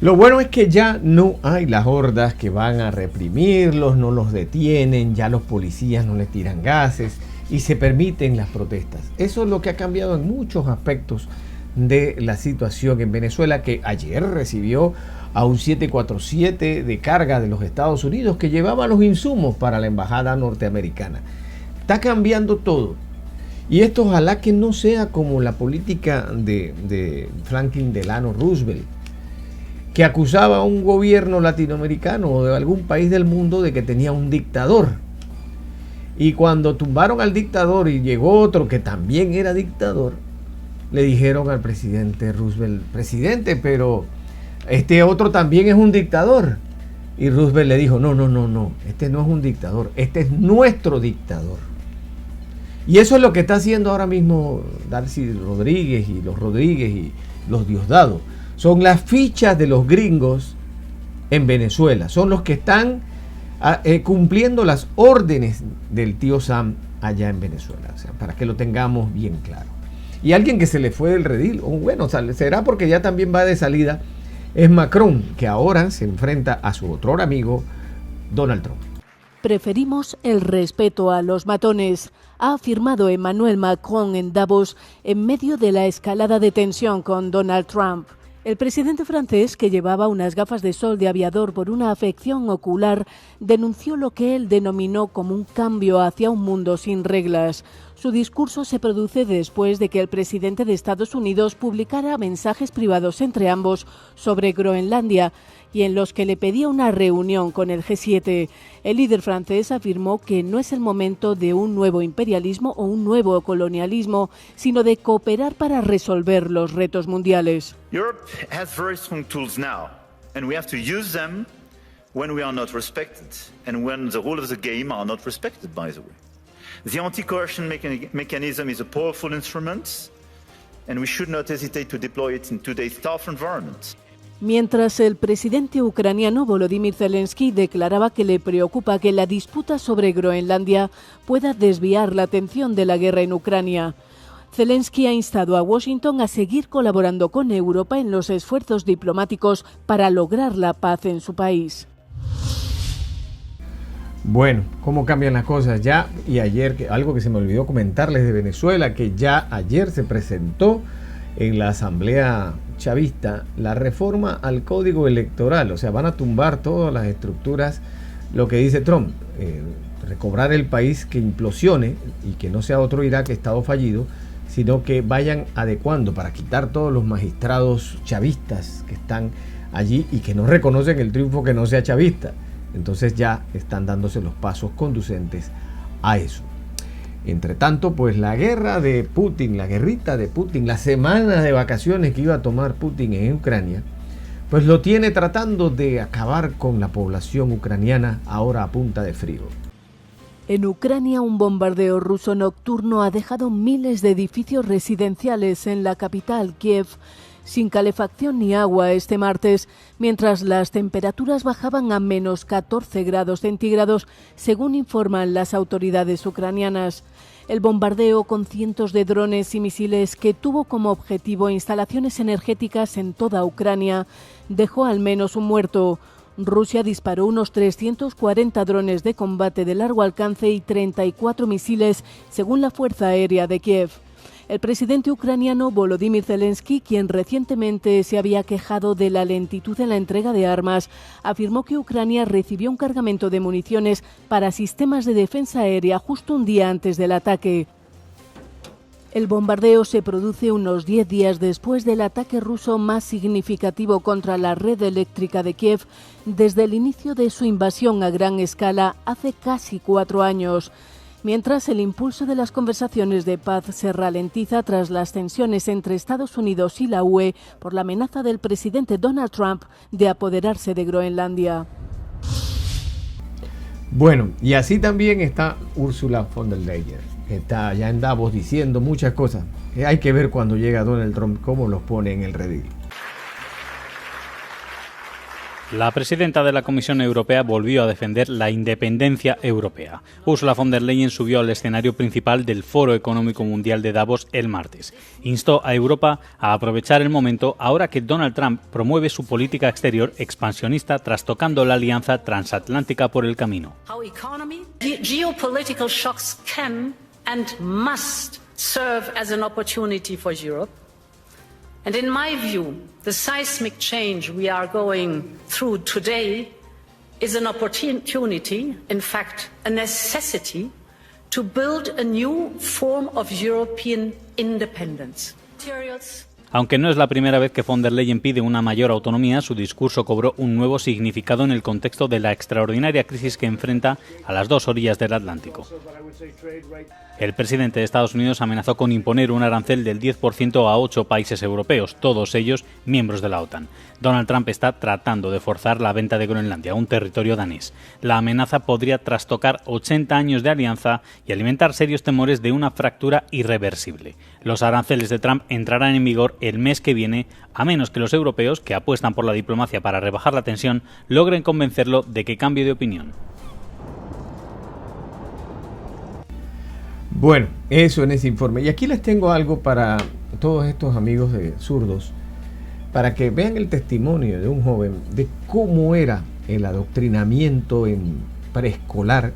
Lo bueno es que ya no hay las hordas que van a reprimirlos, no los detienen, ya los policías no les tiran gases y se permiten las protestas. Eso es lo que ha cambiado en muchos aspectos de la situación en Venezuela, que ayer recibió a un 747 de carga de los Estados Unidos que llevaba los insumos para la embajada norteamericana. Está cambiando todo. Y esto ojalá que no sea como la política de Franklin Delano Roosevelt, que acusaba a un gobierno latinoamericano o de algún país del mundo de que tenía un dictador. Y cuando tumbaron al dictador y llegó otro que también era dictador, le dijeron al presidente Roosevelt: presidente, pero este otro también es un dictador. Y Roosevelt le dijo: no, este no es un dictador, este es nuestro dictador. Y eso es lo que está haciendo ahora mismo Darcy Rodríguez y los Diosdado. Son las fichas de los gringos en Venezuela, son los que están cumpliendo las órdenes del tío Sam allá en Venezuela, o sea, para que lo tengamos bien claro. Y alguien que se le fue del redil, o bueno, será porque ya también va de salida, es Macron, que ahora se enfrenta a su otro amigo, Donald Trump. Preferimos el respeto a los matones, ha afirmado Emmanuel Macron en Davos en medio de la escalada de tensión con Donald Trump. El presidente francés, que llevaba unas gafas de sol de aviador por una afección ocular, denunció lo que él denominó como un cambio hacia un mundo sin reglas. Su discurso se produce después de que el presidente de Estados Unidos publicara mensajes privados entre ambos sobre Groenlandia y en los que le pedía una reunión con el G7. El líder francés afirmó que no es el momento de un nuevo imperialismo o un nuevo colonialismo, sino de cooperar para resolver los retos mundiales. Europe has very strong tools now, and we have to use them when we are not respected and when the rules of the game are not respected, by the way. The anti-coercion mechanism is a powerful instrument, and we should not hesitate to deploy it in today's tough environment. Mientras el presidente ucraniano Volodymyr Zelensky declaraba que le preocupa que la disputa sobre Groenlandia pueda desviar la atención de la guerra en Ucrania. Zelensky ha instado a Washington a seguir colaborando con Europa en los esfuerzos diplomáticos para lograr la paz en su país. Bueno, cómo cambian las cosas ya. Y ayer, algo que se me olvidó comentarles de Venezuela, que ya ayer se presentó en la Asamblea Chavista la reforma al Código Electoral. O sea, van a tumbar todas las estructuras, lo que dice Trump, recobrar el país que implosione y que no sea otro Irak, estado fallido, sino que vayan adecuando para quitar todos los magistrados chavistas que están allí y que no reconocen el triunfo que no sea chavista. Entonces ya están dándose los pasos conducentes a eso. Entre tanto, pues la guerra de Putin, la guerrita de Putin, las semanas de vacaciones que iba a tomar Putin en Ucrania, pues lo tiene tratando de acabar con la población ucraniana ahora a punta de frío. En Ucrania, un bombardeo ruso nocturno ha dejado miles de edificios residenciales en la capital, Kiev, sin calefacción ni agua este martes, mientras las temperaturas bajaban a menos 14 grados centígrados, según informan las autoridades ucranianas. El bombardeo con cientos de drones y misiles que tuvo como objetivo instalaciones energéticas en toda Ucrania dejó al menos un muerto. Rusia disparó unos 340 drones de combate de largo alcance y 34 misiles, según la Fuerza Aérea de Kiev. El presidente ucraniano Volodymyr Zelensky, quien recientemente se había quejado de la lentitud en la entrega de armas, afirmó que Ucrania recibió un cargamento de municiones para sistemas de defensa aérea justo un día antes del ataque. El bombardeo se produce unos 10 días después del ataque ruso más significativo contra la red eléctrica de Kiev desde el inicio de su invasión a gran escala hace casi 4 años. Mientras el impulso de las conversaciones de paz se ralentiza tras las tensiones entre Estados Unidos y la UE por la amenaza del presidente Donald Trump de apoderarse de Groenlandia. Bueno, y así también está Ursula von der Leyen, que está allá en Davos diciendo muchas cosas. Hay que ver cuando llega Donald Trump cómo los pone en el redil. La presidenta de la Comisión Europea volvió a defender la independencia europea. Ursula von der Leyen subió al escenario principal del Foro Económico Mundial de Davos el martes. Instó a Europa a aprovechar el momento ahora que Donald Trump promueve su política exterior expansionista trastocando la alianza transatlántica por el camino. Geopolitical shocks can and must serve as an opportunity for Europe. And in my view, the seismic change we are going through today is an opportunity, in fact, a necessity, to build a new form of European independence. Aunque no es la primera vez que von der Leyen pide una mayor autonomía, su discurso cobró un nuevo significado en el contexto de la extraordinaria crisis que enfrenta a las dos orillas del Atlántico. El presidente de Estados Unidos amenazó con imponer un arancel del 10% a 8 países europeos, todos ellos miembros de la OTAN. Donald Trump está tratando de forzar la venta de Groenlandia, un territorio danés. La amenaza podría trastocar 80 años de alianza y alimentar serios temores de una fractura irreversible. Los aranceles de Trump entrarán en vigor el mes que viene, a menos que los europeos, que apuestan por la diplomacia para rebajar la tensión, logren convencerlo de que cambie de opinión. Bueno, eso en ese informe. Y aquí les tengo algo para todos estos amigos de zurdos, para que vean el testimonio de un joven de cómo era el adoctrinamiento en preescolar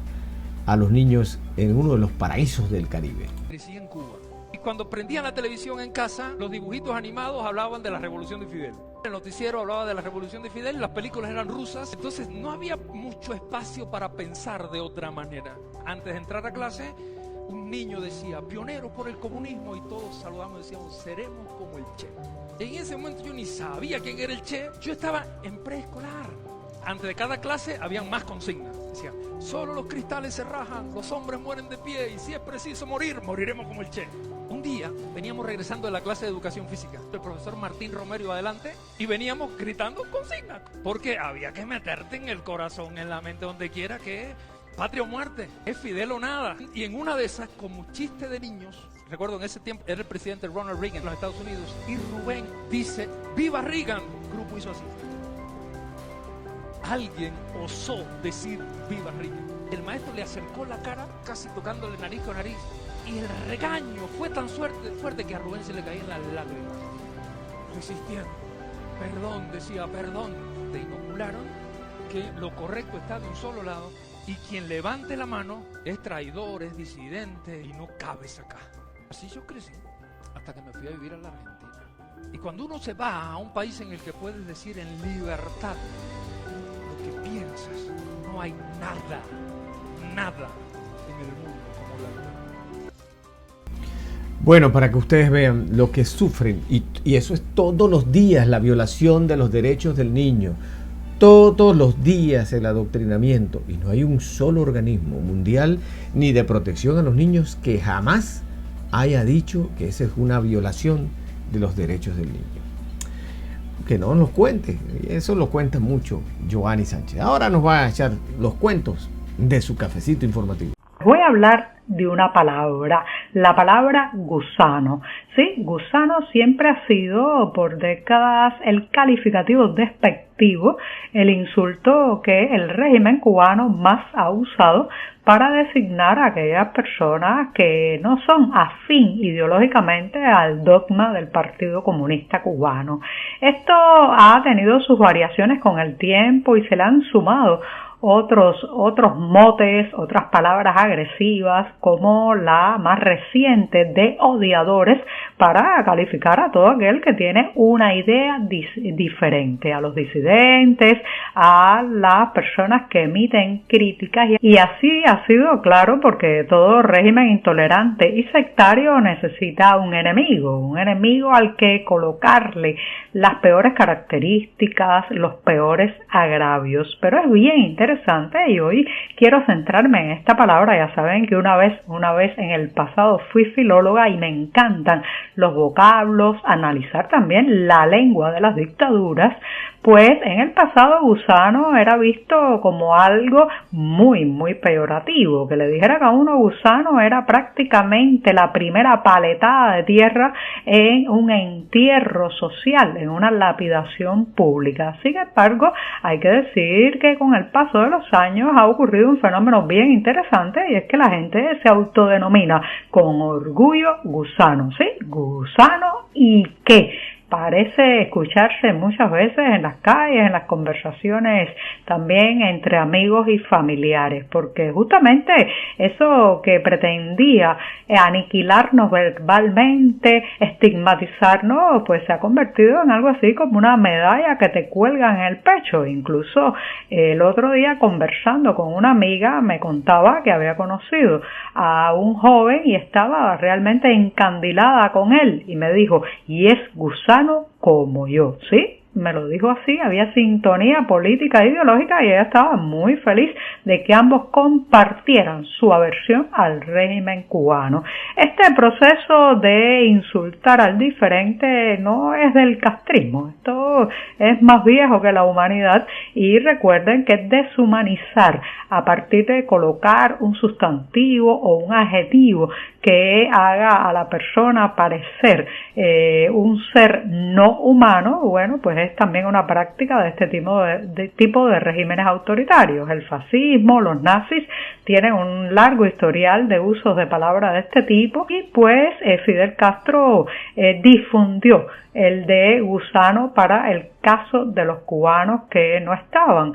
a los niños en uno de los paraísos del Caribe. Crecí en Cuba. Y cuando prendían la televisión en casa, los dibujitos animados hablaban de la revolución de Fidel. El noticiero hablaba de la revolución de Fidel, las películas eran rusas, entonces no había mucho espacio para pensar de otra manera. Antes de entrar a clase, un niño decía, pioneros por el comunismo, y todos saludamos y decíamos, seremos como el Che. En ese momento yo ni sabía quién era el Che, yo estaba en preescolar. Antes de cada clase habían más consignas. Decían, solo los cristales se rajan, los hombres mueren de pie, y si es preciso morir, moriremos como el Che. Un día veníamos regresando de la clase de educación física, el profesor Martín Romero iba adelante, y veníamos gritando consignas, porque había que meterte en el corazón, en la mente, donde quiera que patria o muerte, es Fidel o nada. Y en una de esas, como chiste de niños, recuerdo en ese tiempo era el presidente Ronald Reagan en los Estados Unidos, y Rubén dice, ¡viva Reagan! El grupo hizo así. Alguien osó decir ¡viva Reagan! El maestro le acercó la cara, casi tocándole nariz con nariz, y el regaño fue tan fuerte que a Rubén se le caían las lágrimas. Resistiendo. Perdón, decía, perdón. Te inocularon que lo correcto está de un solo lado, y quien levante la mano es traidor, es disidente, y no cabes acá. Así yo crecí, hasta que me fui a vivir a la Argentina. Y cuando uno se va a un país en el que puedes decir en libertad lo que piensas, no hay nada en el mundo como la libertad. Bueno, para que ustedes vean lo que sufren, y eso es todos los días, la violación de los derechos del niño. Todos los días el adoctrinamiento, y no hay un solo organismo mundial ni de protección a los niños que jamás haya dicho que esa es una violación de los derechos del niño. Que no nos cuente, eso lo cuenta mucho Joanny Sánchez. Ahora nos va a echar los cuentos de su cafecito informativo. Voy a hablar de una palabra, la palabra gusano. Sí, gusano siempre ha sido por décadas el calificativo despectivo, el insulto que el régimen cubano más ha usado para designar a aquellas personas que no son afín ideológicamente al dogma del Partido Comunista Cubano. Esto ha tenido sus variaciones con el tiempo y se le han sumado otros motes, otras palabras agresivas, como la más reciente de odiadores, para calificar a todo aquel que tiene una idea diferente, a los disidentes, a las personas que emiten críticas. Y así ha sido, claro, porque todo régimen intolerante y sectario necesita un enemigo al que colocarle las peores características, los peores agravios. Pero es bien interesante, y hoy quiero centrarme en esta palabra. Ya saben que una vez en el pasado fui filóloga y me encantan los vocablos, analizar también la lengua de las dictaduras. Pues en el pasado gusano era visto como algo muy, muy peyorativo. Que le dijeran a uno gusano era prácticamente la primera paletada de tierra en un entierro social, en una lapidación pública. Sin embargo, hay que decir que con el paso de los años ha ocurrido un fenómeno bien interesante, y es que la gente se autodenomina con orgullo gusano. ¿Sí? Gusano, ¿y qué? parece escucharse muchas veces en las calles, en las conversaciones también entre amigos y familiares, porque justamente eso que pretendía aniquilarnos verbalmente, estigmatizarnos, pues se ha convertido en algo así como una medalla que te cuelgan en el pecho. Incluso el otro día, conversando con una amiga, me contaba que había conocido a un joven y estaba realmente encandilada con él, y me dijo, y es gusano como yo, ¿sí? Me lo dijo así, había sintonía política e ideológica y ella estaba muy feliz de que ambos compartieran su aversión al régimen cubano. Este proceso de insultar al diferente no es del castrismo, esto es más viejo que la humanidad, y recuerden que es deshumanizar a partir de colocar un sustantivo o un adjetivo que haga a la persona parecer un ser no humano. Bueno, pues es también una práctica de este tipo de regímenes autoritarios. El fascismo, los nazis tienen un largo historial de usos de palabras de este tipo, y pues Fidel Castro difundió el de gusano para el caso de los cubanos que no estaban,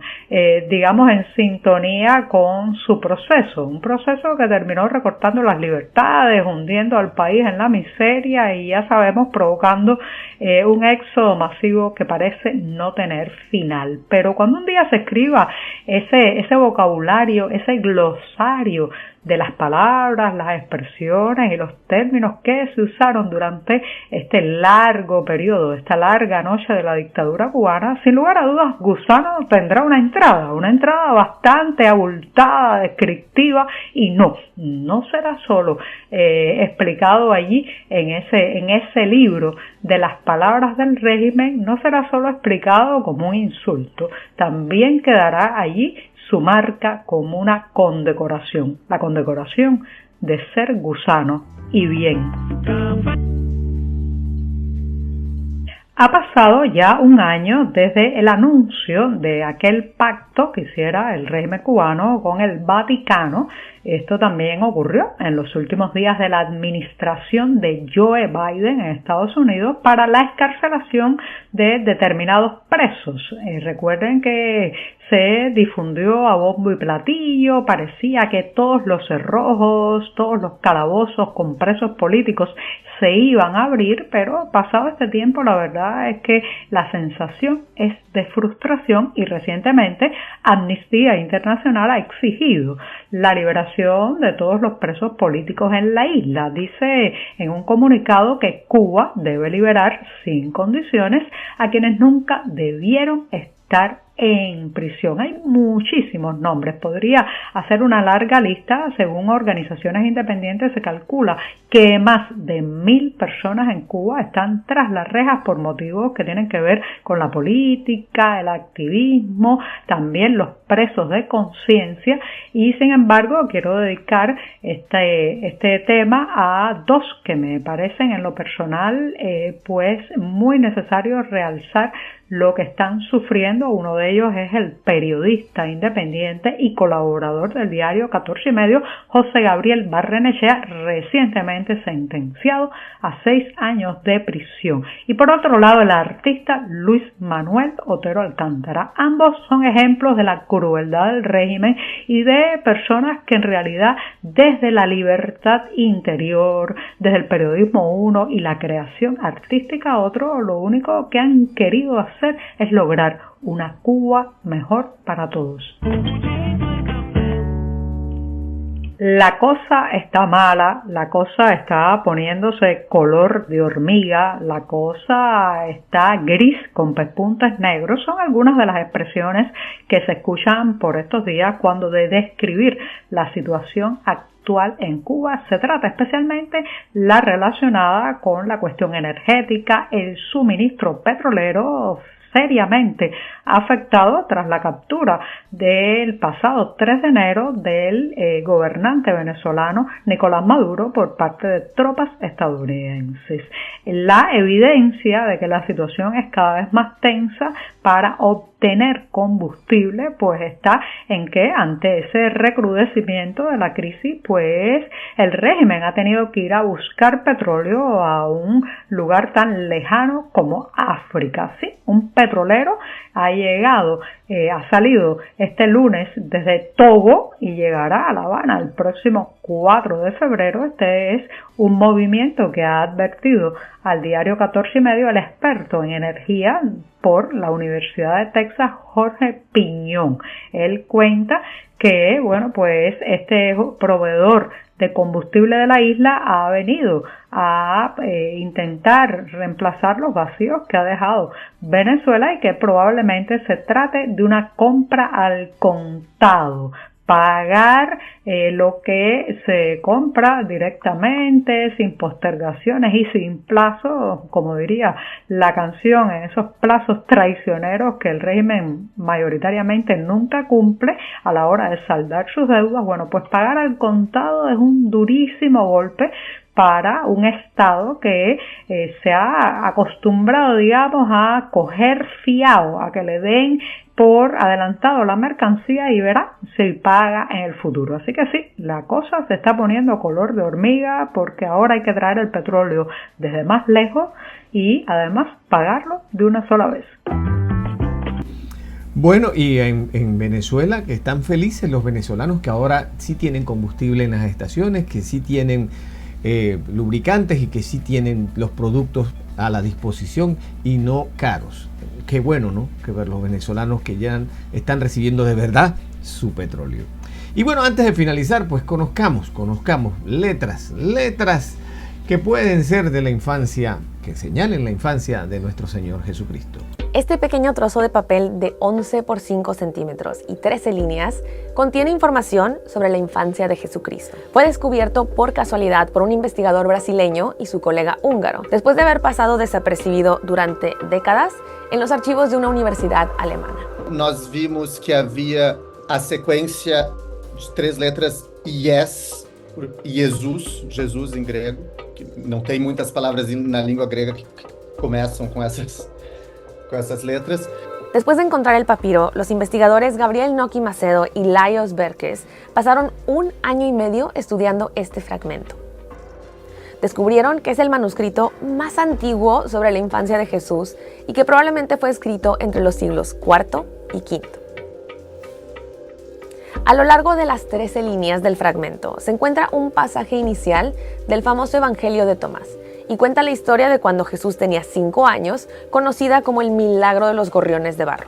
digamos, en sintonía con su proceso, un proceso que terminó recortando las libertades, hundiendo al país en la miseria y, ya sabemos, provocando un éxodo masivo que parece no tener final. Pero cuando un día se escriba ese vocabulario, ese glosario de las palabras, las expresiones y los términos que se usaron durante este largo periodo, esta larga noche de la dictadura cubana, sin lugar a dudas, gusano tendrá una entrada bastante abultada, descriptiva, y no será solo explicado allí en ese libro de las palabras del régimen, no será solo explicado como un insulto, también quedará allí su marca como una condecoración, la condecoración de ser gusano y bien. Ha pasado ya un año desde el anuncio de aquel pacto que hiciera el régimen cubano con el Vaticano. Esto también ocurrió en los últimos días de la administración de Joe Biden en Estados Unidos para la excarcelación de determinados presos. Recuerden que se difundió a bombo y platillo, parecía que todos los cerrojos, todos los calabozos con presos políticos se iban a abrir, pero pasado este tiempo la verdad es que la sensación es de frustración, y recientemente Amnistía Internacional ha exigido la liberación de todos los presos políticos en la isla. Dice en un comunicado que Cuba debe liberar sin condiciones a quienes nunca debieron estar en prisión. Hay muchísimos nombres, podría hacer una larga lista. Según organizaciones independientes se calcula que más de 1.000 personas en Cuba están tras las rejas por motivos que tienen que ver con la política, el activismo, también los presos de conciencia, y sin embargo quiero dedicar este tema a dos que me parecen en lo personal pues muy necesario realzar lo que están sufriendo. Uno de ellos es el periodista independiente y colaborador del diario 14 y Medio, José Gabriel Barrenechea, recientemente sentenciado a 6 años de prisión. Y por otro lado, el artista Luis Manuel Otero Alcántara. Ambos son ejemplos de la crueldad del régimen y de personas que en realidad desde la libertad interior, desde el periodismo uno y la creación artística otro, lo único que han querido hacer es lograr una Cuba mejor para todos. La cosa está mala, la cosa está poniéndose color de hormiga, la cosa está gris con pespuntes negros. Son algunas de las expresiones que se escuchan por estos días cuando de describir la situación actual en Cuba se trata, especialmente la relacionada con la cuestión energética, el suministro petrolero seriamente afectado tras la captura del pasado 3 de enero del gobernante venezolano Nicolás Maduro por parte de tropas estadounidenses. La evidencia de que la situación es cada vez más tensa para optar tener combustible, pues está en que ante ese recrudecimiento de la crisis, pues el régimen ha tenido que ir a buscar petróleo a un lugar tan lejano como África. Sí, un petrolero ha salido este lunes desde Togo y llegará a La Habana el próximo 4 de febrero. Este es un movimiento que ha advertido al diario 14 y medio el experto en energía por la Universidad de Texas, Jorge Piñón. Él cuenta que, pues este proveedor de combustible de la isla ha venido a intentar reemplazar los vacíos que ha dejado Venezuela y que probablemente se trate de una compra al contado. Pagar lo que se compra directamente, sin postergaciones y sin plazos, como diría la canción, en esos plazos traicioneros que el régimen mayoritariamente nunca cumple a la hora de saldar sus deudas. Bueno, pues pagar al contado es un durísimo golpe para un Estado que se ha acostumbrado, digamos, a coger fiado, a que le den por adelantado la mercancía y verá si paga en el futuro. Así que sí, la cosa se está poniendo color de hormiga porque ahora hay que traer el petróleo desde más lejos y además pagarlo de una sola vez. Bueno, y en Venezuela, que están felices los venezolanos que ahora sí tienen combustible en las estaciones, que sí tienen lubricantes y que sí tienen los productos a la disposición y no caros. Qué bueno, ¿no? Que ver los venezolanos que ya están recibiendo de verdad su petróleo. Y bueno, antes de finalizar, pues conozcamos letras que pueden ser de la infancia, que señalen la infancia de nuestro Señor Jesucristo. Este pequeño trozo de papel de 11 por 5 centímetros y 13 líneas contiene información sobre la infancia de Jesucristo. Fue descubierto por casualidad por un investigador brasileño y su colega húngaro, después de haber pasado desapercibido durante décadas en los archivos de una universidad alemana. Nós vimos que havia a sequência de 3 letras IES, Jesus em grego, que não tem muitas palavras na língua grega que começam com essas letras. Después de encontrar el papiro, los investigadores Gabriel Noki Macedo y Lajos Berkes pasaron 1 año y medio estudiando este fragmento. Descubrieron que es el manuscrito más antiguo sobre la infancia de Jesús y que probablemente fue escrito entre los siglos IV y V. A lo largo de las 13 líneas del fragmento se encuentra un pasaje inicial del famoso Evangelio de Tomás y cuenta la historia de cuando Jesús tenía 5 años, conocida como el milagro de los gorriones de barro.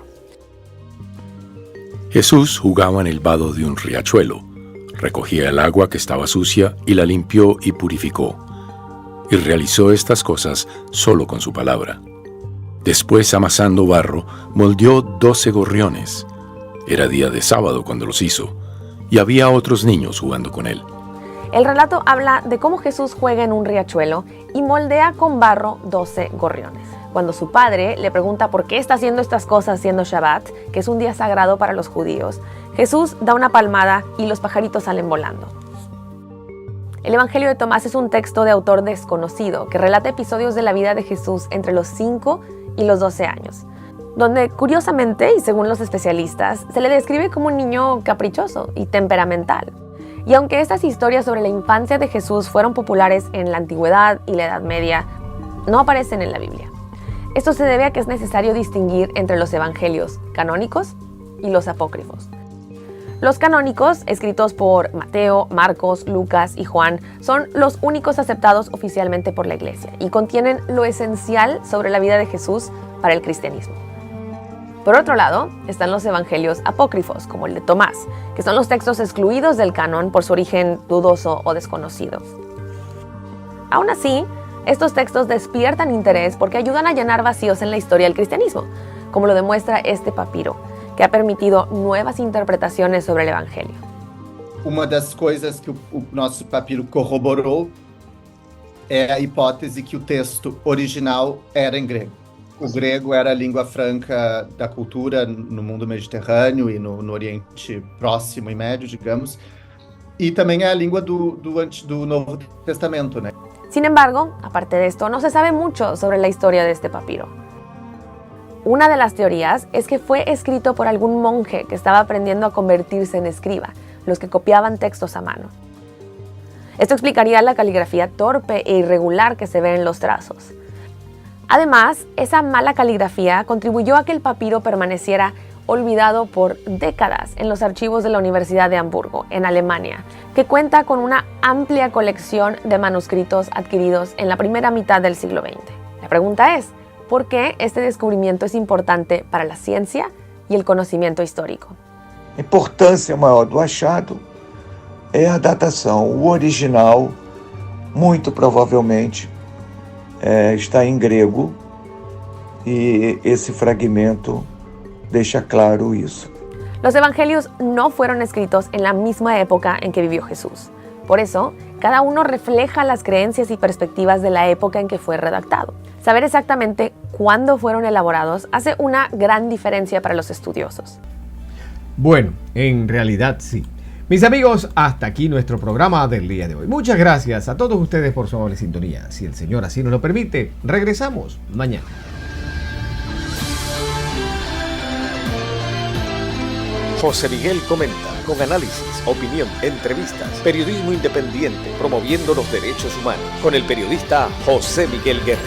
Jesús jugaba en el vado de un riachuelo, recogía el agua que estaba sucia y la limpió y purificó, y realizó estas cosas solo con su palabra. Después, amasando barro, moldeó 12 gorriones. Era día de sábado cuando los hizo, y había otros niños jugando con él. El relato habla de cómo Jesús juega en un riachuelo y moldea con barro 12 gorriones. Cuando su padre le pregunta por qué está haciendo estas cosas siendo Shabbat, que es un día sagrado para los judíos, Jesús da una palmada y los pajaritos salen volando. El Evangelio de Tomás es un texto de autor desconocido que relata episodios de la vida de Jesús entre los 5 y los 12 años, donde curiosamente, y según los especialistas, se le describe como un niño caprichoso y temperamental. Y aunque estas historias sobre la infancia de Jesús fueron populares en la Antigüedad y la Edad Media, no aparecen en la Biblia. Esto se debe a que es necesario distinguir entre los evangelios canónicos y los apócrifos. Los canónicos, escritos por Mateo, Marcos, Lucas y Juan, son los únicos aceptados oficialmente por la Iglesia y contienen lo esencial sobre la vida de Jesús para el cristianismo. Por otro lado, están los evangelios apócrifos, como el de Tomás, que son los textos excluidos del canon por su origen dudoso o desconocido. Aún así, estos textos despiertan interés porque ayudan a llenar vacíos en la historia del cristianismo, como lo demuestra este papiro, que ha permitido nuevas interpretaciones sobre el evangelio. Uma das coisas que o nosso papiro corroborou é a hipótese que o texto original era em grego. O grego era a língua franca da cultura no mundo mediterrâneo e no Oriente Próximo e Médio, digamos, e também é a língua do Novo Testamento, né? Sin embargo, aparte de esto, no se sabe mucho sobre la historia de este papiro. Una de las teorías es que fue escrito por algún monje que estaba aprendiendo a convertirse en escriba, los que copiaban textos a mano. Esto explicaría la caligrafía torpe e irregular que se ve en los trazos. Además, esa mala caligrafía contribuyó a que el papiro permaneciera olvidado por décadas en los archivos de la Universidad de Hamburgo, en Alemania, que cuenta con una amplia colección de manuscritos adquiridos en la primera mitad del siglo XX. La pregunta es, ¿por qué este descubrimiento es importante para la ciencia y el conocimiento histórico? A importância maior do achado é a datação. O original, muito provavelmente, está em grego e esse fragmento deixa claro isso. Los evangelios no fueron escritos en la misma época en que vivió Jesús. Por eso, cada uno refleja las creencias y perspectivas de la época en que fue redactado. Saber exactamente cuándo fueron elaborados hace una gran diferencia para los estudiosos. Bueno, en realidad sí. Mis amigos, hasta aquí nuestro programa del día de hoy. Muchas gracias a todos ustedes por su amable sintonía. Si el Señor así nos lo permite, regresamos mañana. José Miguel Comenta, con análisis, opinión, entrevistas, periodismo independiente, promoviendo los derechos humanos, con el periodista José Miguel Guerra.